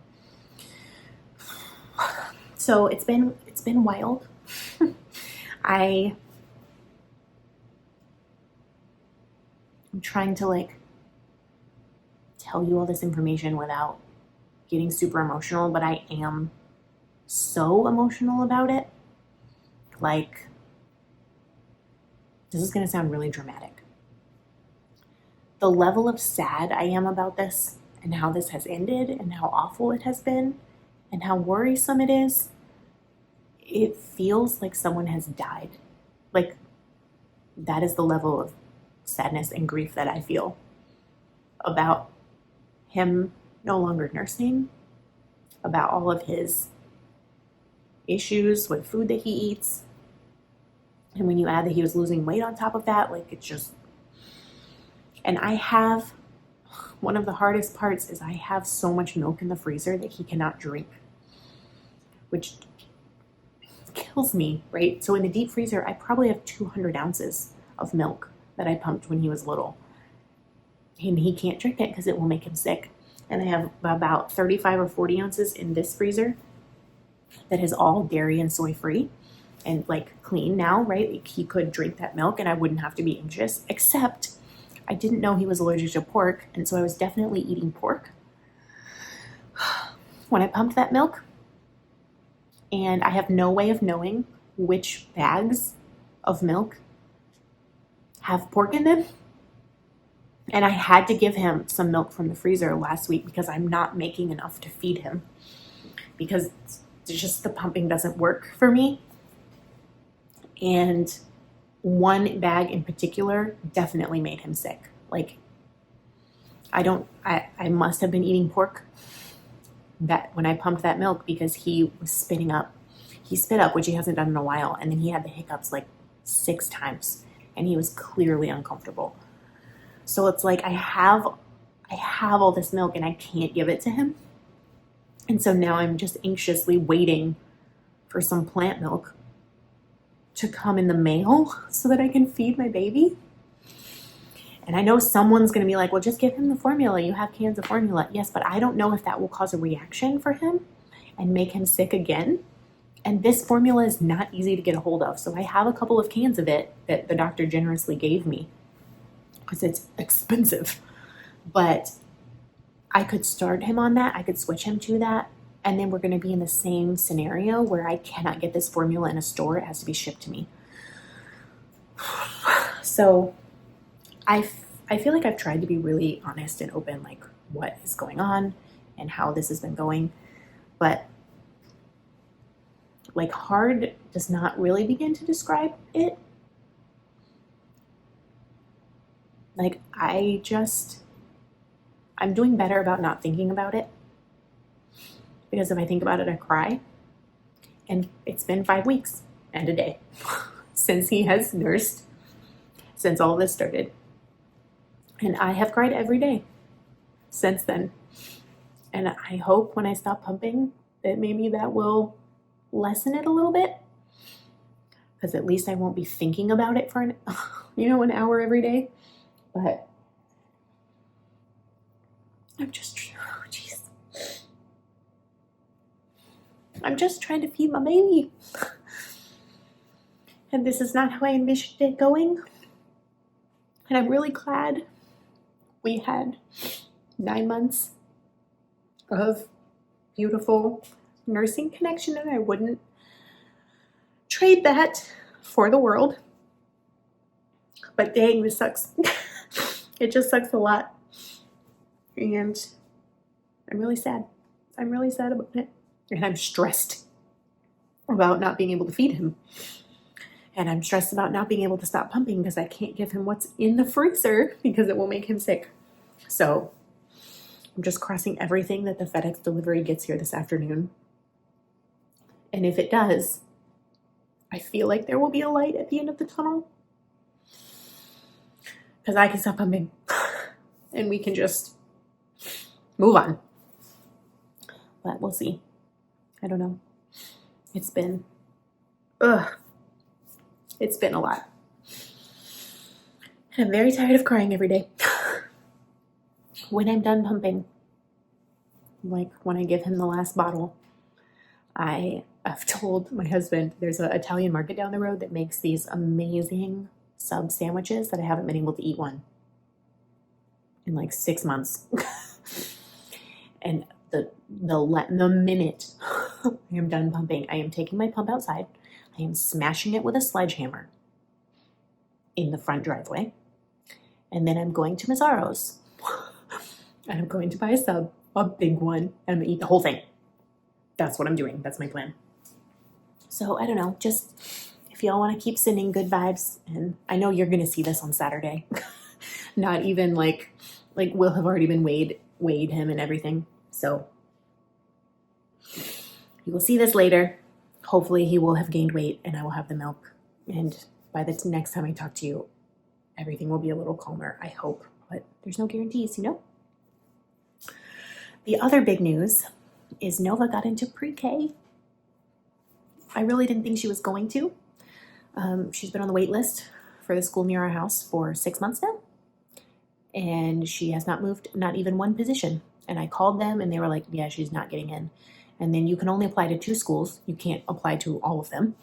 A: So it's been wild. I'm trying to tell you all this information without getting super emotional, but I am so emotional about it. Like, this is going to sound really dramatic. The level of sad I am about this and how this has ended and how awful it has been and how worrisome it is, it feels like someone has died. Like, that is the level of sadness and grief that I feel about him no longer nursing, about all of his issues with food that he eats. And when you add that he was losing weight on top of that, it's just, and one of the hardest parts is I have so much milk in the freezer that he cannot drink, which kills me, right? So in the deep freezer, I probably have 200 ounces of milk that I pumped when he was little. And he can't drink it because it will make him sick. And I have about 35 or 40 ounces in this freezer that is all dairy and soy free and clean now, right? He could drink that milk and I wouldn't have to be anxious, except I didn't know he was allergic to pork, and so I was definitely eating pork when I pumped that milk. And I have no way of knowing which bags of milk have pork in them. And I had to give him some milk from the freezer last week because I'm not making enough to feed him, because it's just the pumping doesn't work for me. And one bag in particular definitely made him sick. Like, I must have been eating pork that when I pumped that milk, because he was spitting up. He spit up, which he hasn't done in a while, and then he had the hiccups like 6 times, and he was clearly uncomfortable. So it's like I have all this milk and I can't give it to him. And so now I'm just anxiously waiting for some plant milk to come in the mail so that I can feed my baby. And I know someone's going to be like, well, just give him the formula. You have cans of formula. Yes, but I don't know if that will cause a reaction for him and make him sick again. And this formula is not easy to get a hold of. So I have a couple of cans of it that the doctor generously gave me because it's expensive. But I could start him on that. I could switch him to that. And then we're going to be in the same scenario where I cannot get this formula in a store. It has to be shipped to me. So I feel like I've tried to be really honest and open, like what is going on and how this has been going. But like, hard does not really begin to describe it. Like, I'm doing better about not thinking about it, because if I think about it, I cry. And it's been 5 weeks and a day since he has nursed, since all this started. And I have cried every day since then. And I hope when I stop pumping that maybe that will lessen it a little bit, because at least I won't be thinking about it for an hour every day. But I'm just trying to feed my baby, and this is not how I envisioned it going. And I'm really glad we had 9 months of beautiful nursing connection, and I wouldn't trade that for the world. But dang, this sucks. It just sucks a lot. And I'm really sad. I'm really sad about it. And I'm stressed about not being able to feed him. And I'm stressed about not being able to stop pumping because I can't give him what's in the freezer because it will make him sick. So I'm just crossing everything that the FedEx delivery gets here this afternoon. And if it does, I feel like there will be a light at the end of the tunnel, because I can stop pumping and we can just move on. But we'll see. I don't know. It's been a lot. And I'm very tired of crying every day. When I'm done pumping, like when I give him the last bottle, I've told my husband there's an Italian market down the road that makes these amazing sub sandwiches that I haven't been able to eat one in like 6 months. And the minute I am done pumping, I am taking my pump outside. I am smashing it with a sledgehammer in the front driveway. And then I'm going to Mazzaro's. And I'm going to buy a sub, a big one, and I'm going to eat the whole thing. That's what I'm doing. That's my plan. So I don't know. Just if y'all want to keep sending good vibes, and I know you're going to see this on Saturday. Not even like we'll have already been weighed him and everything. So you will see this later. Hopefully he will have gained weight and I will have the milk. And by the next time I talk to you, everything will be a little calmer, I hope. But there's no guarantees, The other big news is Nova got into pre-K. I really didn't think she was going to. She's been on the wait list for the school near our house for 6 months now. And she has not moved, not even one position. And I called them and they were like, yeah, she's not getting in. And then you can only apply to 2 schools. You can't apply to all of them.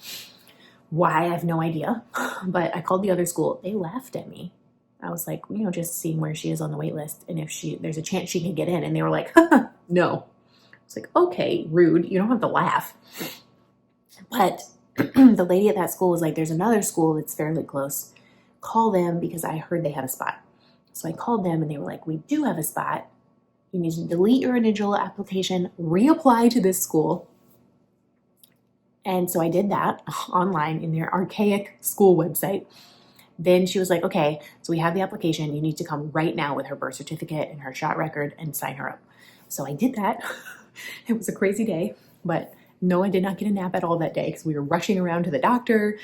A: Why? I have no idea. But I called the other school. They laughed at me. I was like, you know, just seeing where she is on the wait list and if there's a chance she can get in. And they were like, no. It's like, okay, rude. You don't have to laugh. But the lady at that school was like, there's another school that's fairly close. Call them because I heard they have a spot. So I called them and they were like, we do have a spot. You need to delete your initial application, reapply to this school. And so I did that online in their archaic school website. Then she was like, okay, so we have the application. You need to come right now with her birth certificate and her shot record and sign her up. So I did that. It was a crazy day, but no, I did not get a nap at all that day because we were rushing around to the doctor,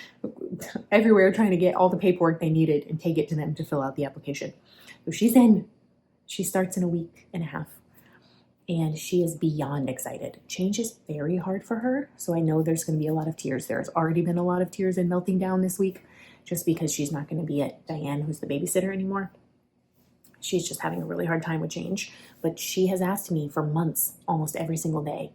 A: everywhere trying to get all the paperwork they needed and take it to them to fill out the application. So she's in. She starts in a week and a half. And she is beyond excited. Change is very hard for her. So I know there's going to be a lot of tears. There's already been a lot of tears and melting down this week just because she's not going to be at Diane, who's the babysitter, anymore. She's just having a really hard time with change. But she has asked me for months, almost every single day,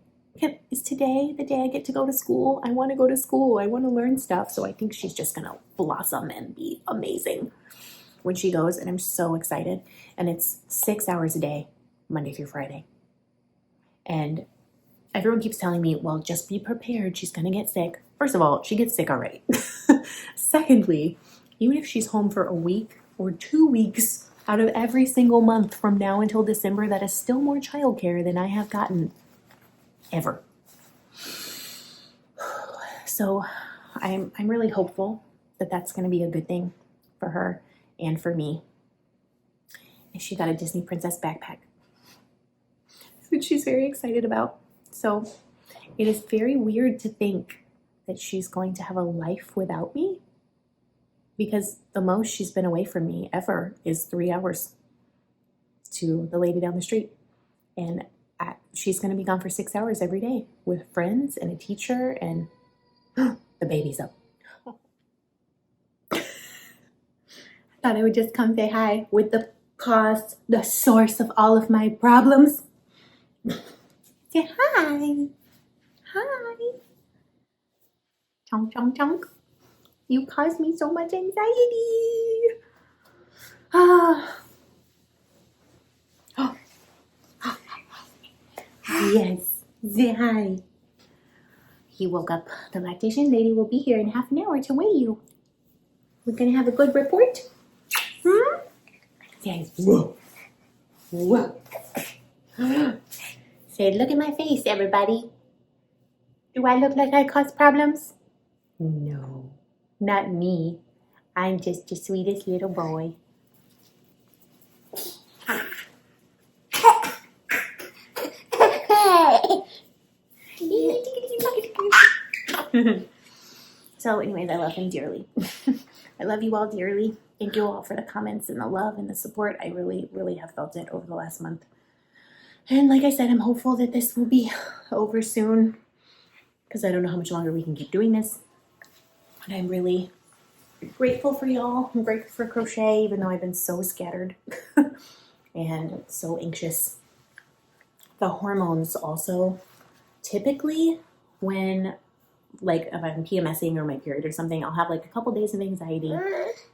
A: is today the day I get to go to school? I want to go to school. I want to learn stuff. So I think she's just going to blossom and be amazing when she goes. And I'm so excited. And it's 6 hours a day, Monday through Friday. And everyone keeps telling me, well, just be prepared. She's going to get sick. First of all, she gets sick already. Secondly, even if she's home for a week or 2 weeks out of every single month from now until December, that is still more childcare than I have gotten ever. So I'm really hopeful that that's going to be a good thing for her and for me. And she got a Disney princess backpack, which she's very excited about. So it is very weird to think that she's going to have a life without me, because the most she's been away from me ever is 3 hours to the lady down the street. And she's going to be gone for 6 hours every day with friends and a teacher, and the baby's up. I thought I would just come say hi with the cause, the source of all of my problems. Say hi. Hi. Chonk, chonk, chonk. You caused me so much anxiety. Yes. Say hi. He woke up. The lactation lady will be here in half an hour to weigh you. We're going to have a good report. Yes. Whoa. Whoa. Say, look at my face, everybody. Do I look like I cause problems? No, not me. I'm just the sweetest little boy. So anyways, I love him dearly. I love you all dearly. Thank you all for the comments and the love and the support. I really, really have felt it over the last month. And like I said, I'm hopeful that this will be over soon, because I don't know how much longer we can keep doing this. But I'm really grateful for y'all. I'm grateful for crochet, even though I've been so scattered and so anxious. The hormones also, typically when, like, if I'm PMSing or my period or something, I'll have like a couple days of anxiety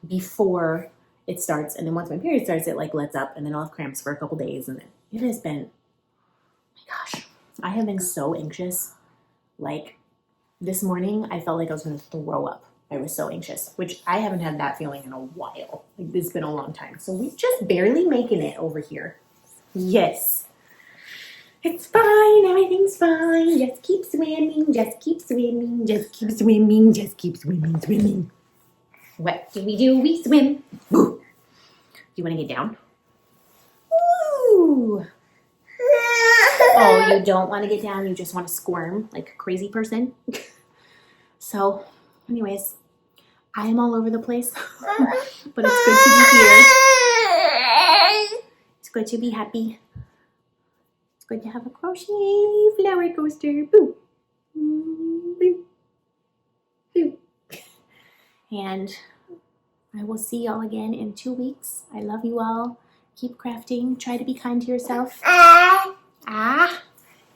A: before it starts. And then once my period starts, it like lets up, and then I'll have cramps for a couple days. And it has been, gosh, I have been so anxious. Like this morning, I felt like I was going to throw up. I was so anxious, which I haven't had that feeling in a while. Like, it's been a long time. So we're just barely making it over here. Yes. It's fine. Everything's fine. Just keep swimming. Just keep swimming. Just keep swimming. Just keep swimming. Swimming. What do? We swim. Woo. You want to get down? Ooh. Oh, you don't want to get down. You just want to squirm like a crazy person. So, anyways, I am all over the place, but it's good to be here. It's good to be happy. It's good to have a crochet flower coaster. Boo. Boo. Boo. And I will see y'all again in 2 weeks. I love you all. Keep crafting. Try to be kind to yourself.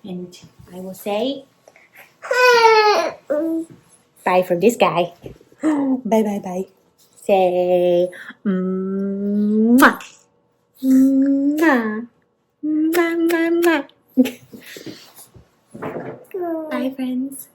A: And I will say bye from this guy. Bye, bye, bye. say mwah. Mwah. Mwah, mwah, mwah. Bye, friends.